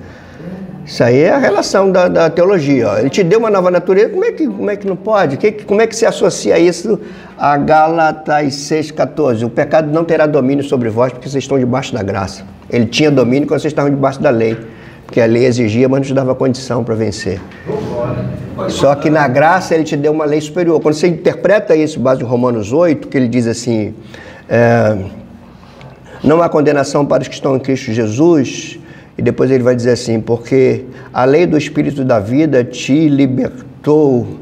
Isso aí é a relação da teologia. Ele te deu uma nova natureza, como é que não pode? Como é que se associa isso a Gálatas 6,14? O pecado não terá domínio sobre vós, porque vocês estão debaixo da graça. Ele tinha domínio quando vocês estavam debaixo da lei, porque a lei exigia, mas não te dava condição para vencer. Só que na graça ele te deu uma lei superior. Quando você interpreta isso, base em Romanos 8, que ele diz assim, não há condenação para os que estão em Cristo Jesus. E depois ele vai dizer assim, porque a lei do Espírito da vida te libertou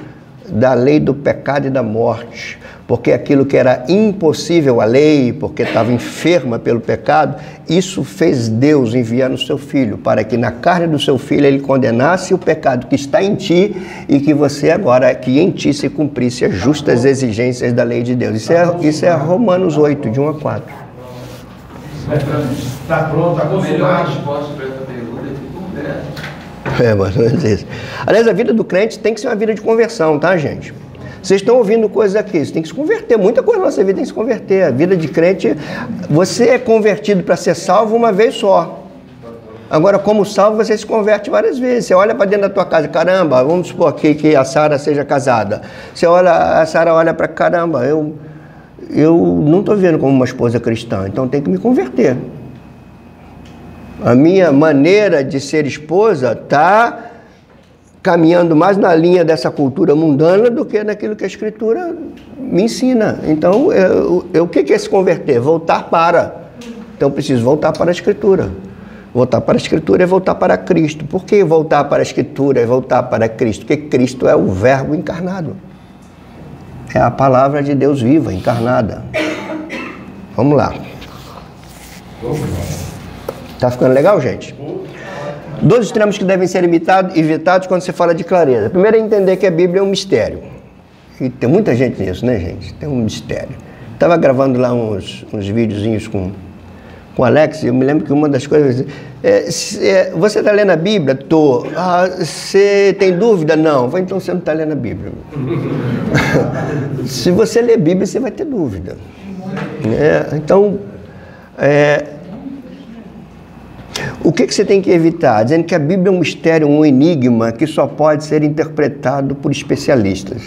da lei do pecado e da morte. Porque aquilo que era impossível à lei, porque estava enferma pelo pecado, isso fez Deus enviar no seu Filho, para que na carne do seu Filho ele condenasse o pecado que está em ti e que você agora, que em ti se cumprisse as justas exigências da lei de Deus. Isso é Romanos 8, de 1 a 4. Está pronto, a melhor resposta para essa pergunta é que mais ou menos isso. Aliás, a vida do crente tem que ser uma vida de conversão, tá, gente? Vocês estão ouvindo coisas aqui, você tem que se converter. Muita coisa na nossa vida tem que se converter. A vida de crente, você é convertido para ser salvo uma vez só. Agora, como salvo, você se converte várias vezes. Você olha para dentro da tua casa, caramba, vamos supor que a Sara seja casada. A Sara olha para caramba, eu não estou vendo como uma esposa cristã, então tem que me converter. A minha maneira de ser esposa está caminhando mais na linha dessa cultura mundana do que naquilo que a Escritura me ensina. Então, o que é se converter? Voltar para. Então, eu preciso voltar para a Escritura. Voltar para a Escritura é voltar para Cristo. Por que voltar para a Escritura é voltar para Cristo? Porque Cristo é o Verbo encarnado. É a palavra de Deus viva, encarnada. Vamos lá. Tá ficando legal, gente? 2 extremos que devem ser evitados quando se fala de clareza. Primeiro é entender que a Bíblia é um mistério. E tem muita gente nisso, né, gente? Tem um mistério. Estava gravando lá uns videozinhos com com o Alex, eu me lembro que uma das coisas... você está lendo a Bíblia? Estou. Você tem dúvida? Não. Então você não está lendo a Bíblia. Se você ler a Bíblia, você vai ter dúvida. Então, o que você tem que evitar? Dizendo que a Bíblia é um mistério, um enigma que só pode ser interpretado por especialistas.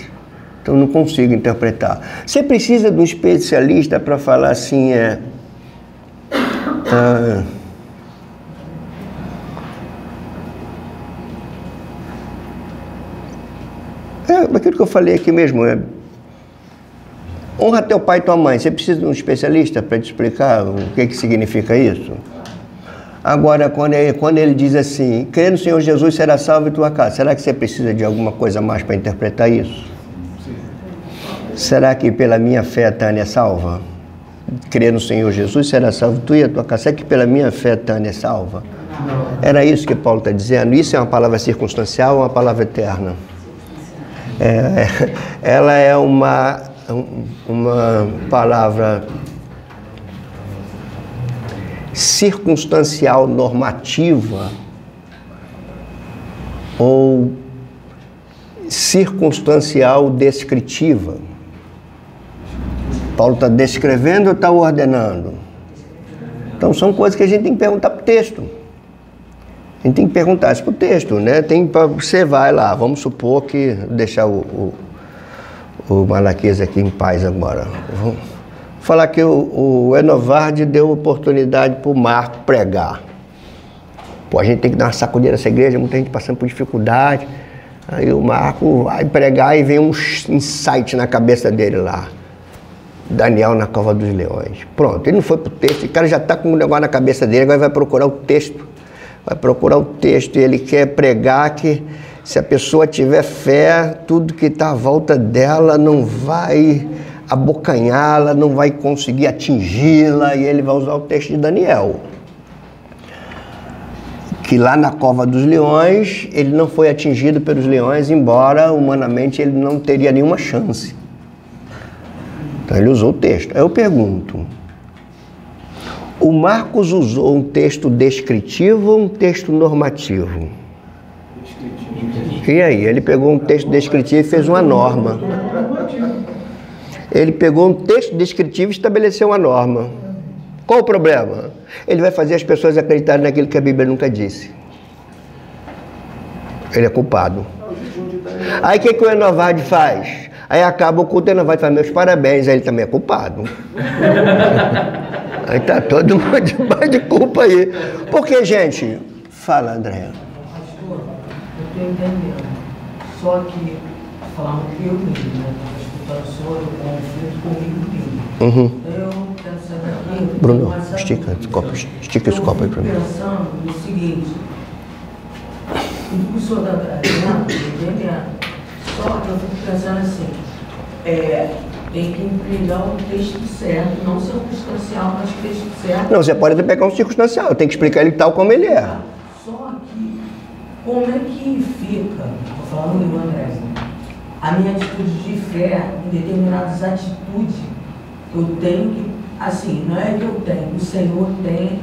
Então, eu não consigo interpretar. Você precisa de um especialista para falar assim, aquilo que eu falei aqui mesmo, honra teu pai e tua mãe. Você precisa de um especialista para te explicar o que significa isso? Agora, quando ele diz assim, crê no Senhor Jesus, será salvo em tua casa. Será que você precisa de alguma coisa mais para interpretar isso? Sim. Será que pela minha fé a Tânia é salva? Crer no Senhor Jesus, será salvo tu e a tua casa. Será que pela minha fé a Tânia é salva? Não. Era isso que Paulo está dizendo. Isso é uma palavra circunstancial ou uma palavra eterna? Ela é uma palavra circunstancial normativa ou circunstancial descritiva. Paulo está descrevendo ou está ordenando? Então são coisas que a gente tem que perguntar para o texto. A gente tem que perguntar isso para o texto, né? Você vai lá, vamos supor que deixar o Malaquias aqui em paz agora. Vamos falar que o Enovardi deu oportunidade para o Marco pregar. Pô, a gente tem que dar uma sacudeira nessa igreja, muita gente passando por dificuldade. Aí o Marco vai pregar e vem um insight na cabeça dele lá. Daniel na cova dos leões. Pronto, ele não foi para o texto, o cara já está com um negócio na cabeça dele, agora vai procurar o texto. Vai procurar o texto e ele quer pregar que se a pessoa tiver fé, tudo que está à volta dela não vai abocanhá-la, não vai conseguir atingi-la, e ele vai usar o texto de Daniel. Que lá na cova dos leões, ele não foi atingido pelos leões, embora humanamente ele não teria nenhuma chance. Então ele usou o texto. Aí eu pergunto, o Marcos usou um texto descritivo ou um texto normativo? E aí? Ele pegou um texto descritivo e fez uma norma. Ele pegou um texto descritivo e estabeleceu uma norma. Qual o problema? Ele vai fazer as pessoas acreditarem naquilo que a Bíblia nunca disse. Ele é culpado. Aí o que o Enovardi faz? Aí acaba o culto, o Enovardi faz meus parabéns, aí ele também é culpado. Aí tá todo mundo debaixo de culpa aí. Porque, gente, fala, André. Pastor, eu estou entendendo. Só que, falando que eu mesmo, né? Escutando o senhor, eu conflito comigo mesmo. Eu quero saber aqui. Bruno, estica esse copo aí pra mim. Eu estou pensando no seguinte. O que o senhor está entendendo? Só que eu fico pensando assim. Tem que empregar o texto certo, não circunstancial, mas texto certo. Não, você pode até pegar um circunstancial, tem que explicar ele tal como ele é. Só que, como é que fica, estou falando do André, a minha atitude de fé em determinadas atitudes que eu tenho que, assim, não é que eu tenho, o Senhor tem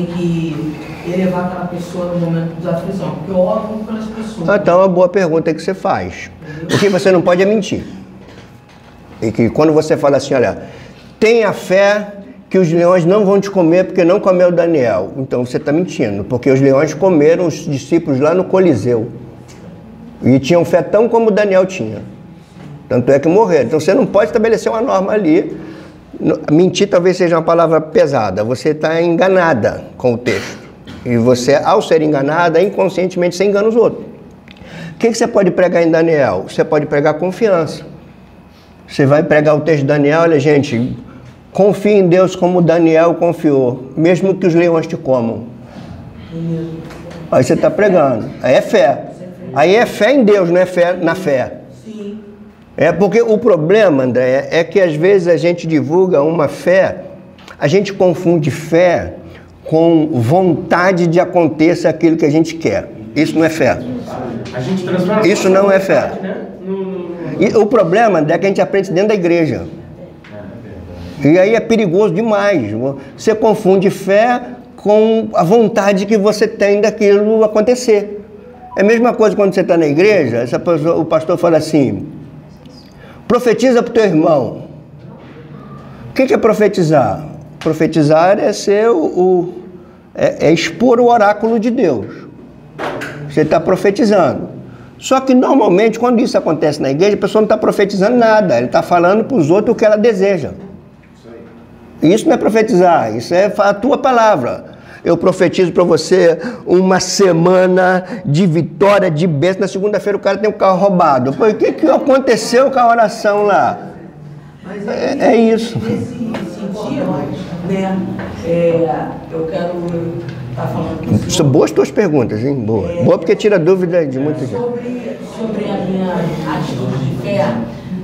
que elevar aquela pessoa no momento da aflição, porque eu oro pelas pessoas. Então, é uma boa pergunta que você faz. O que você não pode é mentir. E que quando você fala assim, olha, tenha fé que os leões não vão te comer porque não comeu Daniel. Então você está mentindo, porque os leões comeram os discípulos lá no Coliseu. E tinham fé tão como Daniel tinha. Tanto é que morreram. Então você não pode estabelecer uma norma ali. Mentir talvez seja uma palavra pesada. Você está enganada com o texto. E você, ao ser enganada, inconscientemente você engana os outros. O que você pode pregar em Daniel? Você pode pregar confiança. Você vai pregar o texto de Daniel, olha gente, confie em Deus como Daniel confiou, mesmo que os leões te comam. Aí você está pregando, aí é fé. Aí é fé em Deus, não é fé na fé. Porque o problema, André, é que às vezes a gente divulga uma fé, a gente confunde fé com vontade de aconteça aquilo que a gente quer. Isso não é fé. Isso não é fé. E o problema é que a gente aprende dentro da igreja. E aí é perigoso demais. Você confunde fé com a vontade que você tem daquilo acontecer. É a mesma coisa quando você está na igreja, o pastor fala assim, profetiza para o teu irmão. O que é profetizar? Profetizar é ser expor o oráculo de Deus. Você está profetizando. Só que normalmente quando isso acontece na igreja, a pessoa não está profetizando nada. Ele está falando para os outros o que ela deseja. Isso não é profetizar, isso é a tua palavra. Eu profetizo para você uma semana de vitória, de bênção. Na segunda-feira o cara tem um carro roubado. Pô, o que aconteceu com a oração lá? É isso. Nesse sentido, né, eu quero estar falando que são boas tuas perguntas, hein? Boa porque tira dúvida de muita gente. Sobre a minha atitude de fé,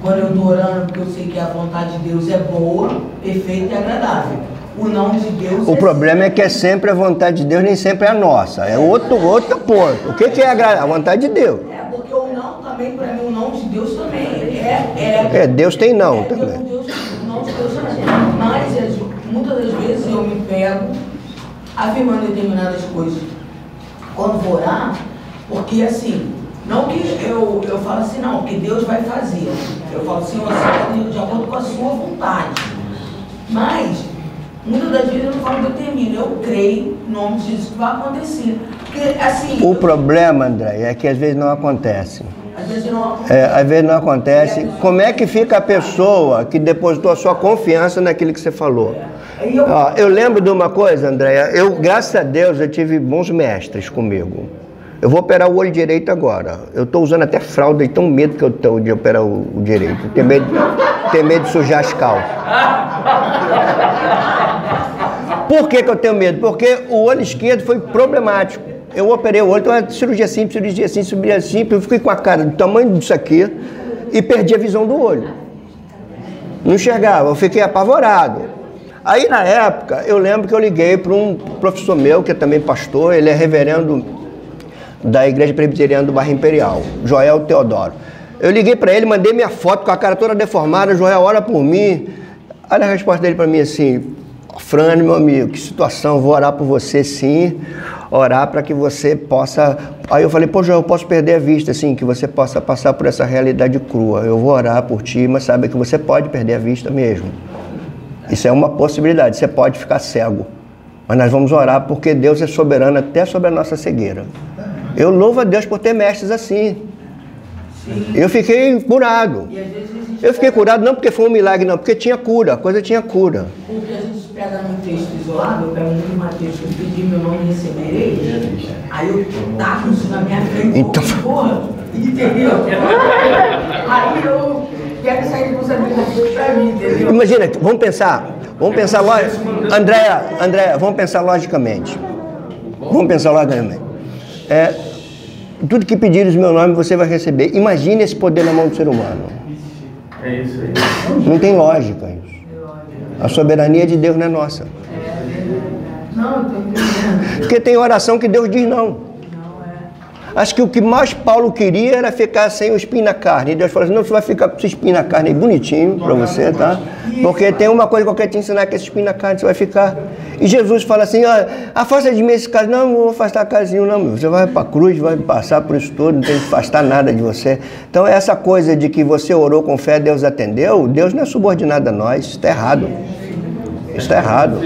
quando eu estou orando, porque eu sei que a vontade de Deus é boa, perfeita e agradável. O não de Deus o problema é que é sempre a vontade de Deus, nem sempre é a nossa. É outro ponto. O que é a vontade de Deus? Porque o não também, para mim, o não de Deus também. Deus tem não também. O não de Deus também. Mas muitas das vezes eu me pego afirmando determinadas coisas quando vou orar, porque assim, não que eu falo assim, não, que Deus vai fazer. Eu falo assim, de acordo com a sua vontade. Mas muitas das vezes eu não falo que eu termino, eu creio em nome de Jesus que vai acontecer. Porque, assim, o problema, André, é que às vezes não acontece. Às vezes não acontece. Às vezes não acontece. Como é que fica a pessoa que depositou a sua confiança naquilo que você falou? Eu lembro de uma coisa, André, graças a Deus, eu tive bons mestres comigo. Eu vou operar o olho direito agora. Eu estou usando até fralda e tão medo que eu estou de operar o direito. Tenho medo de sujar as calças. Por que eu tenho medo? Porque o olho esquerdo foi problemático. Eu operei o olho, então cirurgia simples, eu fiquei com a cara do tamanho disso aqui e perdi a visão do olho. Não enxergava, eu fiquei apavorado. Aí na época, eu lembro que eu liguei para um professor meu, que é também pastor, ele é reverendo da Igreja Presbiteriana do Bairro Imperial, Joel Teodoro. Eu liguei para ele, mandei minha foto com a cara toda deformada, Joel, ora por mim. Olha a resposta dele para mim assim, Frane, meu amigo, que situação, vou orar por você sim, orar para que você possa... Aí eu falei, pô Joel, eu posso perder a vista, assim, que você possa passar por essa realidade crua. Eu vou orar por ti, mas sabe que você pode perder a vista mesmo. Isso é uma possibilidade, você pode ficar cego. Mas nós vamos orar porque Deus é soberano até sobre a nossa cegueira. Eu louvo a Deus por ter mestres assim. Sim. Eu fiquei curado. Eu fiquei curado não porque foi um milagre, não, porque tinha cura, a coisa tinha cura. Porque a gente pega num texto isolado, eu pego muito Mateus, que eu pedi meu nome e receberei, aí eu taco isso na minha frente, então... porra, entendeu? Aí eu quero sair de responsabilidade pra mim, entendeu? Imagina, vamos pensar Andréa, vamos pensar logicamente. Tudo que pedires no meu nome você vai receber. Imagine esse poder na mão do ser humano. É isso aí. Não tem lógica isso. A soberania de Deus não é nossa. Não, eu tô entendendo. Porque tem oração que Deus diz não. Acho que o que mais Paulo queria era ficar sem o espinho na carne. E Deus falou assim, não, você vai ficar com esse espinho na carne aí bonitinho para você, tá? Porque tem uma coisa que eu quero te ensinar, que esse espinho na carne você vai ficar. E Jesus fala assim, afasta de mim esse caso. Não vou afastar casinho não, você vai para a cruz, vai passar por isso tudo, não tem que afastar nada de você. Então essa coisa de que você orou com fé, Deus atendeu, Deus não é subordinado a nós, isso está errado. Isso está errado.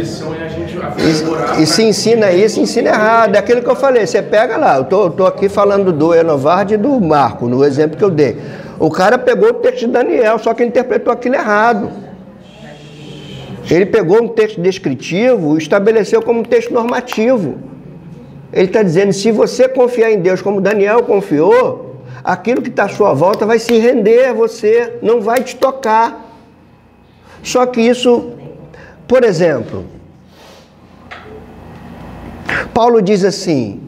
E se ensina isso, ensina errado. É aquilo que eu falei, você pega lá, eu tô aqui falando do Enovard e do Marco, no exemplo que eu dei. O cara pegou o texto de Daniel, só que ele interpretou aquilo errado. Ele pegou um texto descritivo e estabeleceu como um texto normativo. Ele está dizendo, se você confiar em Deus como Daniel confiou, aquilo que está à sua volta vai se render a você, não vai te tocar. Só que isso, por exemplo, Paulo diz assim,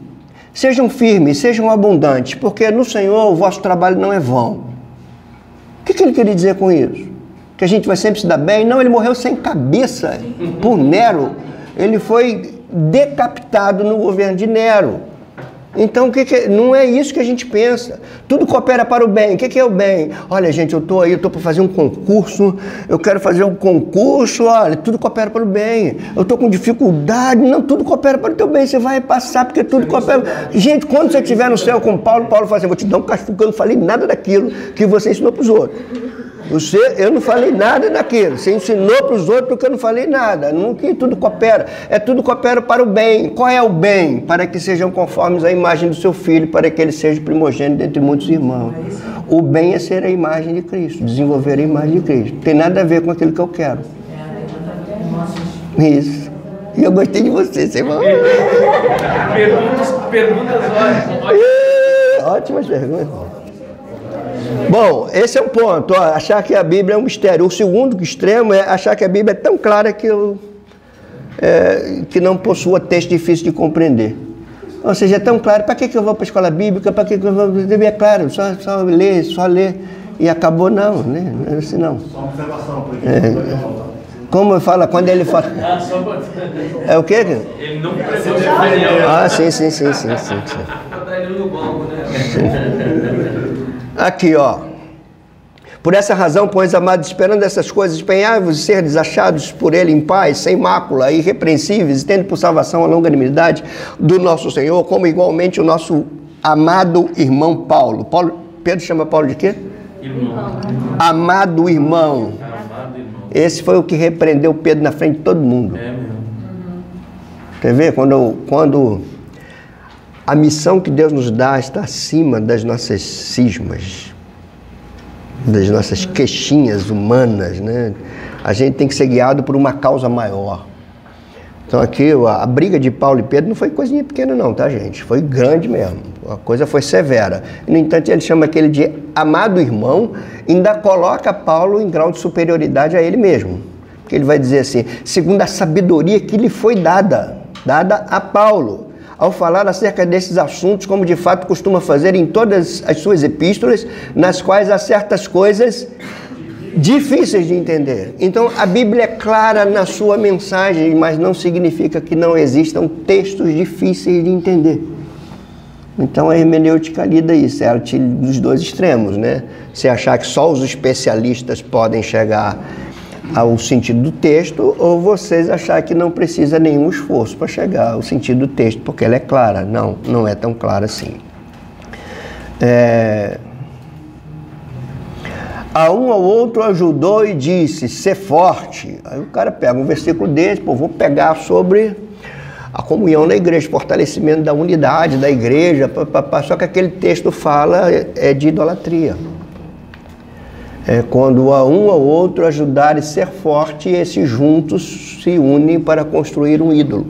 sejam firmes, sejam abundantes, porque no Senhor o vosso trabalho não é vão. O que ele queria dizer com isso? Que a gente vai sempre se dar bem? Não, ele morreu sem cabeça por Nero. Ele foi decapitado no governo de Nero. Então, não é isso que a gente pensa. Tudo coopera para o bem. O que é o bem? Olha, gente, eu estou para fazer um concurso, eu quero fazer um concurso, olha, tudo coopera para o bem. Eu estou com dificuldade, não, tudo coopera para o teu bem. Você vai passar, porque tudo coopera. Gente, quando você estiver no céu com Paulo fala assim, vou te dar um castigo, porque eu não falei nada daquilo que você ensinou para os outros. Eu não falei nada daquilo. Você ensinou para os outros porque eu não falei nada. Não que tudo coopera. Tudo coopera para o bem. Qual é o bem? Para que sejam conformes à imagem do seu filho, para que ele seja primogênito dentre muitos irmãos. O bem é ser a imagem de Cristo, desenvolver a imagem de Cristo. Não tem nada a ver com aquilo que eu quero. Isso. E eu gostei de você, seu irmão. Perguntas ótimas perguntas. Bom, esse é um ponto, ó, achar que a Bíblia é um mistério. O segundo extremo é achar que a Bíblia é tão clara que não possua texto difícil de compreender. Ou seja, é tão claro, para que eu vou para a escola bíblica, para que eu vou... É claro, só ler, e acabou, não, né? Não é assim, não. Só uma observação, porque como fala, quando ele fala... É o quê? Ele não precisa de sim. Botar ele no banco, né? Aqui, ó. Por essa razão, pois, amados, esperando essas coisas, empenhai-vos e ser desachados por ele em paz, sem mácula, irrepreensíveis, tendo por salvação a longanimidade do nosso Senhor, como igualmente o nosso amado irmão Paulo. Pedro chama Paulo de quê? Irmão. Amado irmão. Esse foi o que repreendeu Pedro na frente de todo mundo. É mesmo. Quer ver? Quando a missão que Deus nos dá está acima das nossas cismas, das nossas queixinhas humanas, né? A gente tem que ser guiado por uma causa maior. Então aqui a briga de Paulo e Pedro não foi coisinha pequena não, tá, gente? Foi grande mesmo. A coisa foi severa. No entanto, ele chama aquele de amado irmão, ainda coloca Paulo em grau de superioridade a ele mesmo. Porque ele vai dizer assim, segundo a sabedoria que lhe foi dada a Paulo, ao falar acerca desses assuntos, como de fato costuma fazer em todas as suas epístolas, nas quais há certas coisas difíceis de entender. Então, a Bíblia é clara na sua mensagem, mas não significa que não existam textos difíceis de entender. Então, a hermenêutica lida isso, é dos dois extremos, né? Você achar que só os especialistas podem chegar ao sentido do texto, ou vocês achar que não precisa nenhum esforço para chegar ao sentido do texto, porque ela é clara. Não, não é tão clara assim. A um ao outro ajudou e disse, ser forte. Aí o cara pega um versículo desse, vou pegar sobre a comunhão na igreja, fortalecimento da unidade da igreja, só que aquele texto fala de idolatria. É quando a um ao outro ajudar e ser forte, esses juntos se unem para construir um ídolo.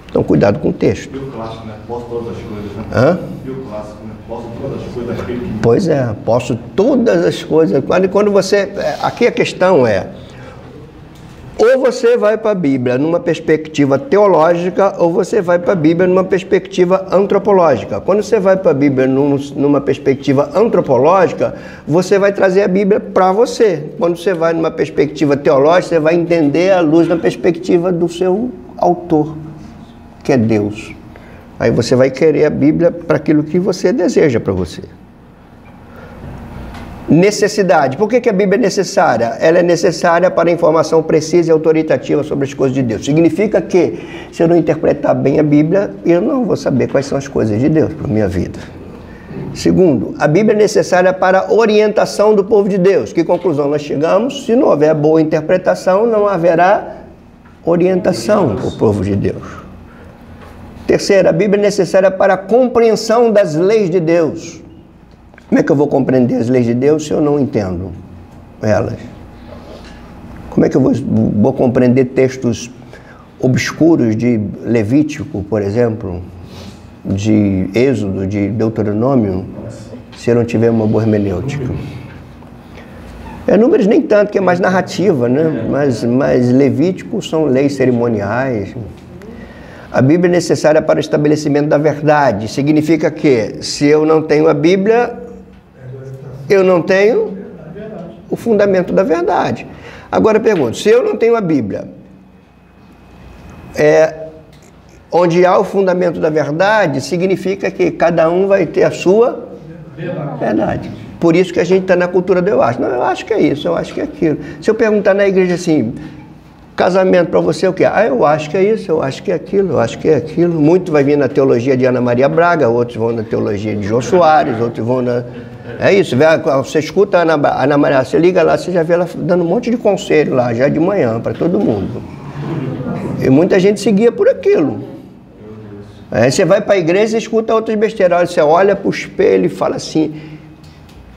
Então, cuidado com o texto. E o clássico, né? Posso todas as coisas, né? Hã? E o clássico, né? Posso todas as coisas daquele que... Pois é, posso todas as coisas. Quando você... Aqui a questão é... Ou você vai para a Bíblia numa perspectiva teológica, ou você vai para a Bíblia numa perspectiva antropológica. Quando você vai para a Bíblia numa perspectiva antropológica, você vai trazer a Bíblia para você. Quando você vai numa perspectiva teológica, você vai entender à luz da perspectiva do seu autor, que é Deus. Aí você vai querer a Bíblia para aquilo que você deseja para você. Necessidade. Por que a Bíblia é necessária? Ela é necessária para a informação precisa e autoritativa sobre as coisas de Deus. Significa que, se eu não interpretar bem a Bíblia, eu não vou saber quais são as coisas de Deus para a minha vida. Segundo, a Bíblia é necessária para a orientação do povo de Deus. Que conclusão nós chegamos? Se não houver boa interpretação, não haverá orientação para o povo de Deus. Terceiro, a Bíblia é necessária para a compreensão das leis de Deus. Como é que eu vou compreender as leis de Deus se eu não entendo elas? Como é que eu vou compreender textos obscuros de Levítico, por exemplo, de Êxodo, de Deuteronômio, se eu não tiver uma boa hermenêutica? Números nem tanto, que é mais narrativa, né? Mas Levítico são leis cerimoniais. A Bíblia é necessária para o estabelecimento da verdade. Significa que, se eu não tenho a Bíblia, eu não tenho o fundamento da verdade. Agora eu pergunto, se eu não tenho a Bíblia, Onde há o fundamento da verdade, significa que cada um vai ter a sua verdade. Por isso que a gente está na cultura do eu acho. Não, eu acho que é isso, eu acho que é aquilo. Se eu perguntar na igreja assim, casamento para você é o quê? Ah, eu acho que é isso, eu acho que é aquilo, eu acho que é aquilo. Muito vai vir na teologia de Ana Maria Braga, outros vão na teologia de Jô Soares, outros vão na... É isso, você escuta a Ana Maria, você liga lá, você já vê ela dando um monte de conselho lá, já de manhã, para todo mundo. E muita gente seguia por aquilo. Aí você vai para a igreja e escuta outras besteiras. Você olha para o espelho e fala assim,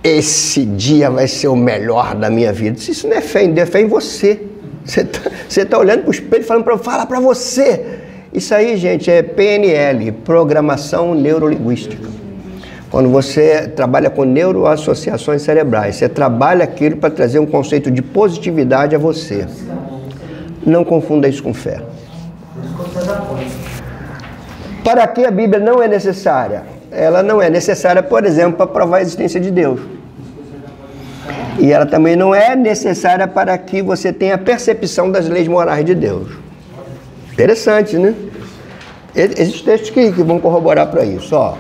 esse dia vai ser o melhor da minha vida. Isso não é fé em Deus, é fé em você. Você tá olhando para o espelho e falando, fala para você. Isso aí, gente, é PNL, Programação Neurolinguística. Quando você trabalha com neuroassociações cerebrais, você trabalha aquilo para trazer um conceito de positividade a você. Não confunda isso com fé. Para que a Bíblia não é necessária? Ela não é necessária, por exemplo, para provar a existência de Deus. E ela também não é necessária para que você tenha a percepção das leis morais de Deus. Interessante, né? Existem textos que vão corroborar para isso. Ó.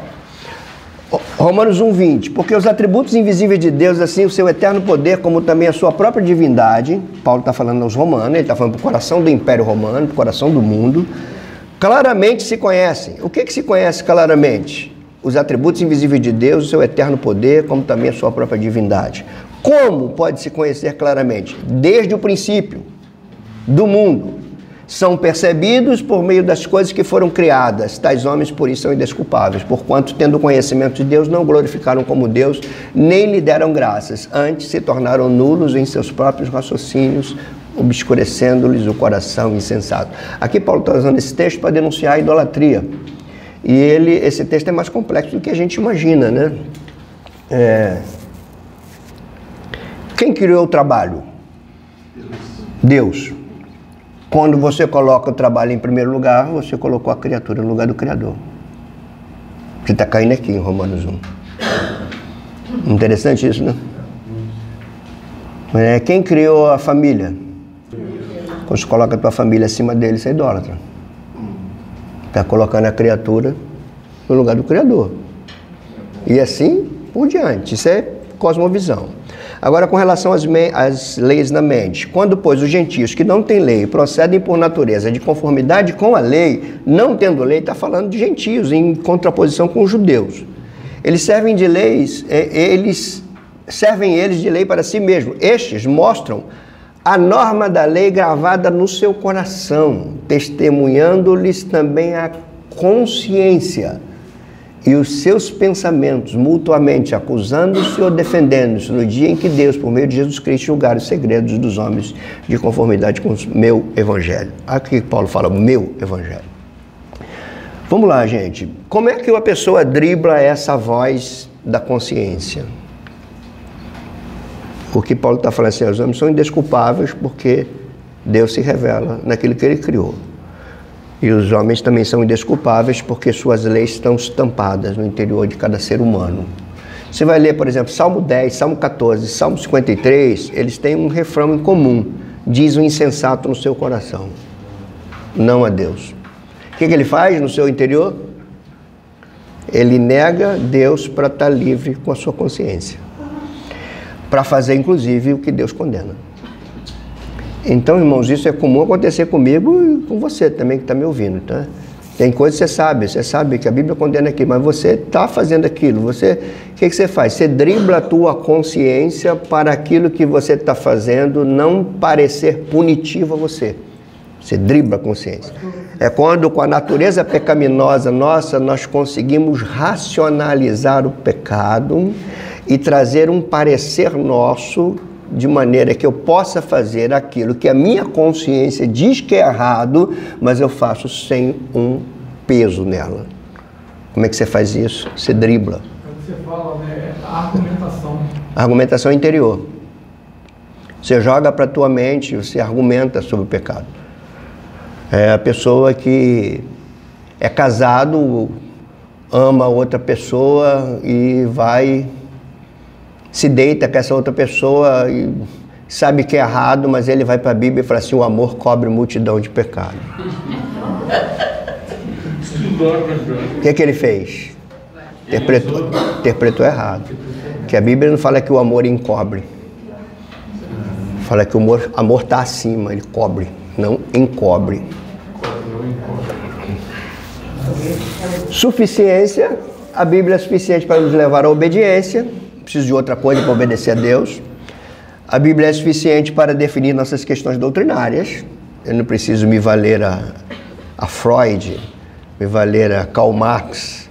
Romanos 1:20. Porque os atributos invisíveis de Deus, assim o seu eterno poder, como também a sua própria divindade, Paulo está falando aos romanos, ele está falando para o coração do Império Romano, para o coração do mundo, claramente se conhecem. O que se conhece claramente? Os atributos invisíveis de Deus, o seu eterno poder, como também a sua própria divindade. Como pode se conhecer claramente? Desde o princípio do mundo. São percebidos por meio das coisas que foram criadas. Tais homens, por isso, são indesculpáveis, porquanto, tendo conhecimento de Deus, não glorificaram como Deus, nem lhe deram graças. Antes, se tornaram nulos em seus próprios raciocínios, obscurecendo-lhes o coração insensato. Aqui Paulo está usando esse texto para denunciar a idolatria. E esse texto é mais complexo do que a gente imagina, né? Quem criou o trabalho? Deus. Quando você coloca o trabalho em primeiro lugar, você colocou a criatura no lugar do Criador. Você está caindo aqui em Romanos 1. Interessante isso, né? Quem criou a família? Quando você coloca a tua família acima dele, você é idólatra. Está colocando a criatura no lugar do Criador. E assim por diante. Isso é cosmovisão. Agora, com relação às leis na mente. Quando, pois, os gentios que não têm lei procedem por natureza de conformidade com a lei, não tendo lei, está falando de gentios, em contraposição com os judeus. Eles servem de leis, eles de lei para si mesmos. Estes mostram a norma da lei gravada no seu coração, testemunhando-lhes também a consciência e os seus pensamentos, mutuamente acusando-se ou defendendo-se no dia em que Deus, por meio de Jesus Cristo, julgar os segredos dos homens de conformidade com o meu evangelho. Aqui Paulo fala, meu evangelho. Vamos lá, gente. Como é que uma pessoa dribla essa voz da consciência? Porque Paulo está falando assim, os homens são indesculpáveis porque Deus se revela naquilo que ele criou. E os homens também são indesculpáveis porque suas leis estão estampadas no interior de cada ser humano. Você vai ler, por exemplo, Salmo 10, Salmo 14, Salmo 53, eles têm um refrão em comum. Diz o insensato no seu coração, não a Deus. O que ele faz no seu interior? Ele nega Deus para estar livre com a sua consciência. Para fazer, inclusive, o que Deus condena. Então, irmãos, isso é comum acontecer comigo e com você também que está me ouvindo, tá? Tem coisas que você sabe que a Bíblia condena aqui, mas você está fazendo aquilo. O que você faz? Você dribla a tua consciência para aquilo que você está fazendo não parecer punitivo a você. Você dribla a consciência. É quando, com a natureza pecaminosa nossa, nós conseguimos racionalizar o pecado e trazer um parecer nosso de maneira que eu possa fazer aquilo que a minha consciência diz que é errado, mas eu faço sem um peso nela. Como é que você faz isso? Você dribla. Você fala, né? A argumentação. A argumentação interior. Você joga para a tua mente, você argumenta sobre o pecado. É a pessoa que é casado, ama outra pessoa e vai... se deita com essa outra pessoa e sabe que é errado, mas ele vai para a Bíblia e fala assim, o amor cobre multidão de pecados. O que ele fez? Interpretou errado. Que a Bíblia não fala que o amor encobre. Fala que o amor está acima, ele cobre, não encobre. Suficiência, a Bíblia é suficiente para nos levar à obediência. Não preciso de outra coisa para obedecer a Deus. A Bíblia é suficiente para definir nossas questões doutrinárias. Eu não preciso me valer a Freud, me valer a Karl Marx.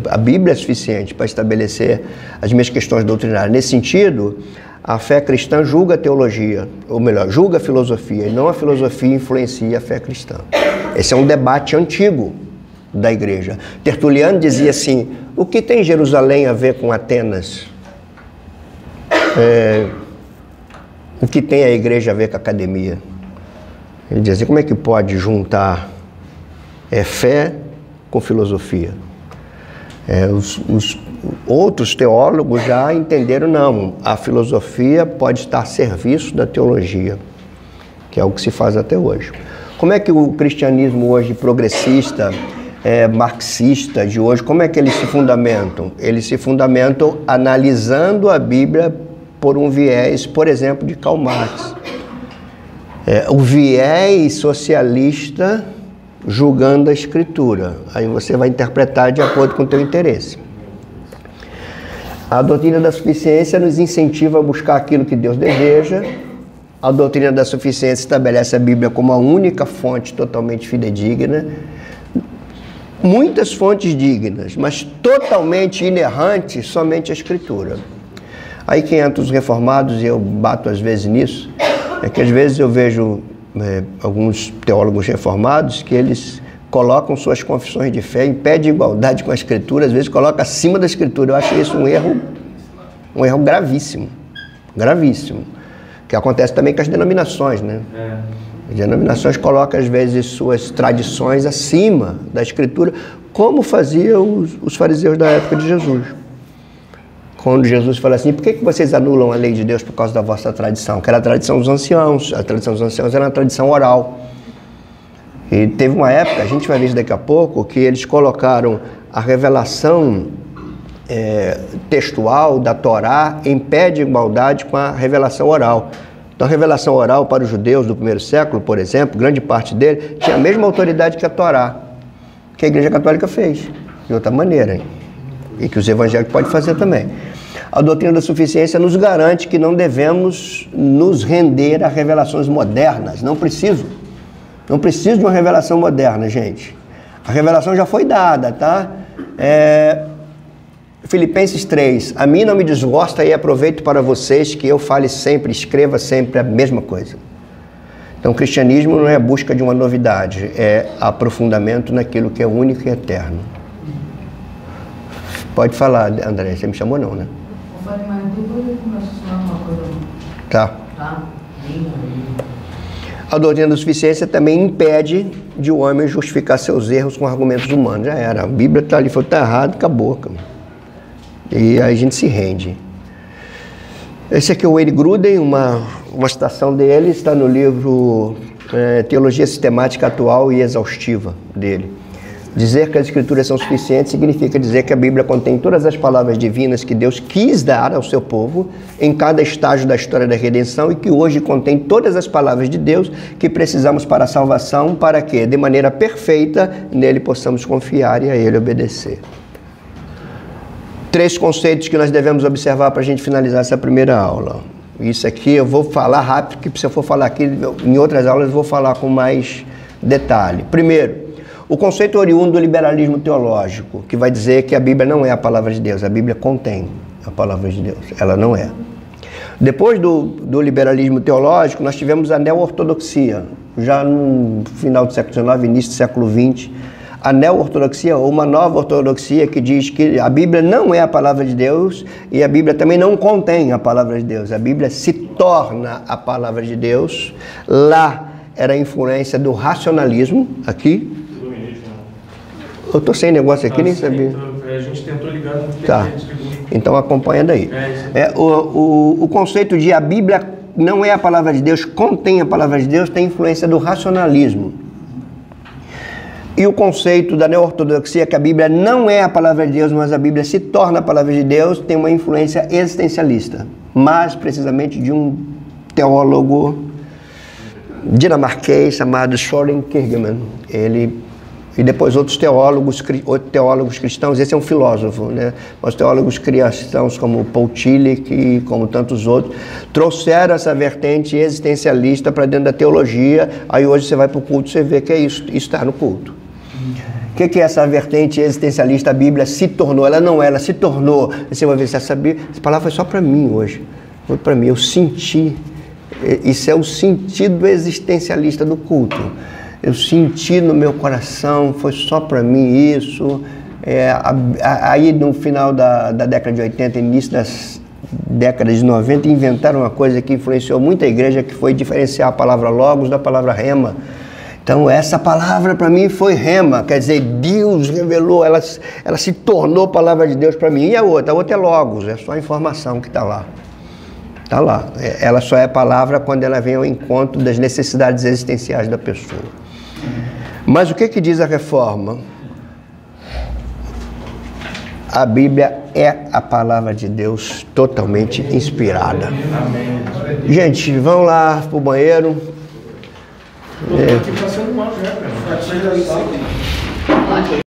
A Bíblia é suficiente para estabelecer as minhas questões doutrinárias. Nesse sentido, a fé cristã julga a teologia, ou melhor, julga a filosofia, e não a filosofia influencia a fé cristã. Esse é um debate antigo da igreja. Tertuliano dizia assim: o que tem Jerusalém a ver com Atenas? O que tem a igreja a ver com a academia? Ele dizia: como é que pode juntar fé com filosofia? Os outros teólogos já entenderam, não, a filosofia pode estar a serviço da teologia, que é o que se faz até hoje. Como é que o cristianismo hoje progressista, marxista de hoje, como é que eles se fundamentam? Eles se fundamentam analisando a Bíblia por um viés, por exemplo, de Karl Marx. O viés socialista julgando a Escritura. Aí você vai interpretar de acordo com o teu interesse. A doutrina da suficiência nos incentiva a buscar aquilo que Deus deseja. A doutrina da suficiência estabelece a Bíblia como a única fonte totalmente fidedigna. Muitas fontes dignas, mas totalmente inerrantes somente a Escritura. Aí que entra os reformados, e eu bato às vezes nisso, é que às vezes eu vejo alguns teólogos reformados que eles colocam suas confissões de fé em pé de igualdade com a Escritura, às vezes colocam acima da Escritura. Eu acho isso um erro gravíssimo, gravíssimo, que acontece também com as denominações, né? As denominações colocam às vezes suas tradições acima da Escritura, como faziam os fariseus da época de Jesus. Quando Jesus fala assim: por que vocês anulam a lei de Deus por causa da vossa tradição? Que era a tradição dos anciãos. A tradição dos anciãos era uma tradição oral. E teve uma época, a gente vai ver isso daqui a pouco, que eles colocaram a revelação textual da Torá em pé de igualdade com a revelação oral. Então a revelação oral para os judeus do primeiro século, por exemplo, grande parte dele, tinha a mesma autoridade que a Torá, que a Igreja Católica fez, de outra maneira, hein? E que os evangélicos podem fazer também. A doutrina da suficiência nos garante que não devemos nos render a revelações modernas. Não preciso de uma revelação moderna, gente. A revelação já foi dada, tá? Filipenses 3. A mim não me desgosta e aproveito para vocês que eu fale sempre, escreva sempre a mesma coisa. Então o cristianismo não é a busca de uma novidade, é aprofundamento naquilo que é único e eterno. Pode falar, André, você me chamou não, né? Eu falei, mas depois eu começo a falar uma coisa. Tá. A doutrina da suficiência também impede de o homem justificar seus erros com argumentos humanos. Já era. A Bíblia está ali, falou, está errado, acabou. E aí a gente se rende. Esse aqui é o Wayne Grudem, uma citação dele, está no livro Teologia Sistemática Atual e Exaustiva dele. Dizer que as Escrituras são suficientes significa dizer que a Bíblia contém todas as palavras divinas que Deus quis dar ao seu povo em cada estágio da história da redenção e que hoje contém todas as palavras de Deus que precisamos para a salvação, para que, de maneira perfeita, nele possamos confiar e a ele obedecer. 3 conceitos que nós devemos observar para a gente finalizar essa primeira aula. Isso aqui eu vou falar rápido, porque se eu for falar aqui em outras aulas eu vou falar com mais detalhe. Primeiro, o conceito oriundo do liberalismo teológico, que vai dizer que a Bíblia não é a palavra de Deus, a Bíblia contém a palavra de Deus, ela não é. Depois do liberalismo teológico, nós tivemos a neo-ortodoxia, já no final do século XIX, início do século XX, a neo-ortodoxia, ou uma nova ortodoxia que diz que a Bíblia não é a palavra de Deus e a Bíblia também não contém a palavra de Deus, a Bíblia se torna a palavra de Deus. Lá era a influência do racionalismo, aqui. Eu estou sem negócio aqui, nem sabia. A gente tentou ligar no tempo. Tá. Então acompanha daí. O conceito de a Bíblia não é a palavra de Deus, contém a palavra de Deus, tem influência do racionalismo. E o conceito da neo-ortodoxia, que a Bíblia não é a palavra de Deus, mas a Bíblia se torna a palavra de Deus, tem uma influência existencialista, mais precisamente de um teólogo dinamarquês chamado Søren Kierkegaard. E depois outros teólogos cristãos, esse é um filósofo, né? Os teólogos cristãos como Paul Tillich e como tantos outros, trouxeram essa vertente existencialista para dentro da teologia. Aí hoje você vai para o culto, você vê que é isso está no culto. O que é essa vertente existencialista? A Bíblia se tornou, ela não é, ela se tornou. Você vai ver se essa palavra foi só para mim hoje, foi para mim, eu senti. Isso é o sentido existencialista do culto. Eu senti no meu coração, foi só para mim isso. Aí no final da década de 80, início das décadas de 90, inventaram uma coisa que influenciou muito a igreja, que foi diferenciar a palavra logos da palavra rema. Então essa palavra para mim foi rema, quer dizer, Deus revelou, ela se tornou palavra de Deus para mim. E a outra é logos, é só a informação que está lá. Está lá. Ela só é palavra quando ela vem ao encontro das necessidades existenciais da pessoa. Mas o que diz a Reforma? A Bíblia é a palavra de Deus totalmente inspirada. Amém. Gente, vão lá para o banheiro. Estou aqui passando mal já, cara.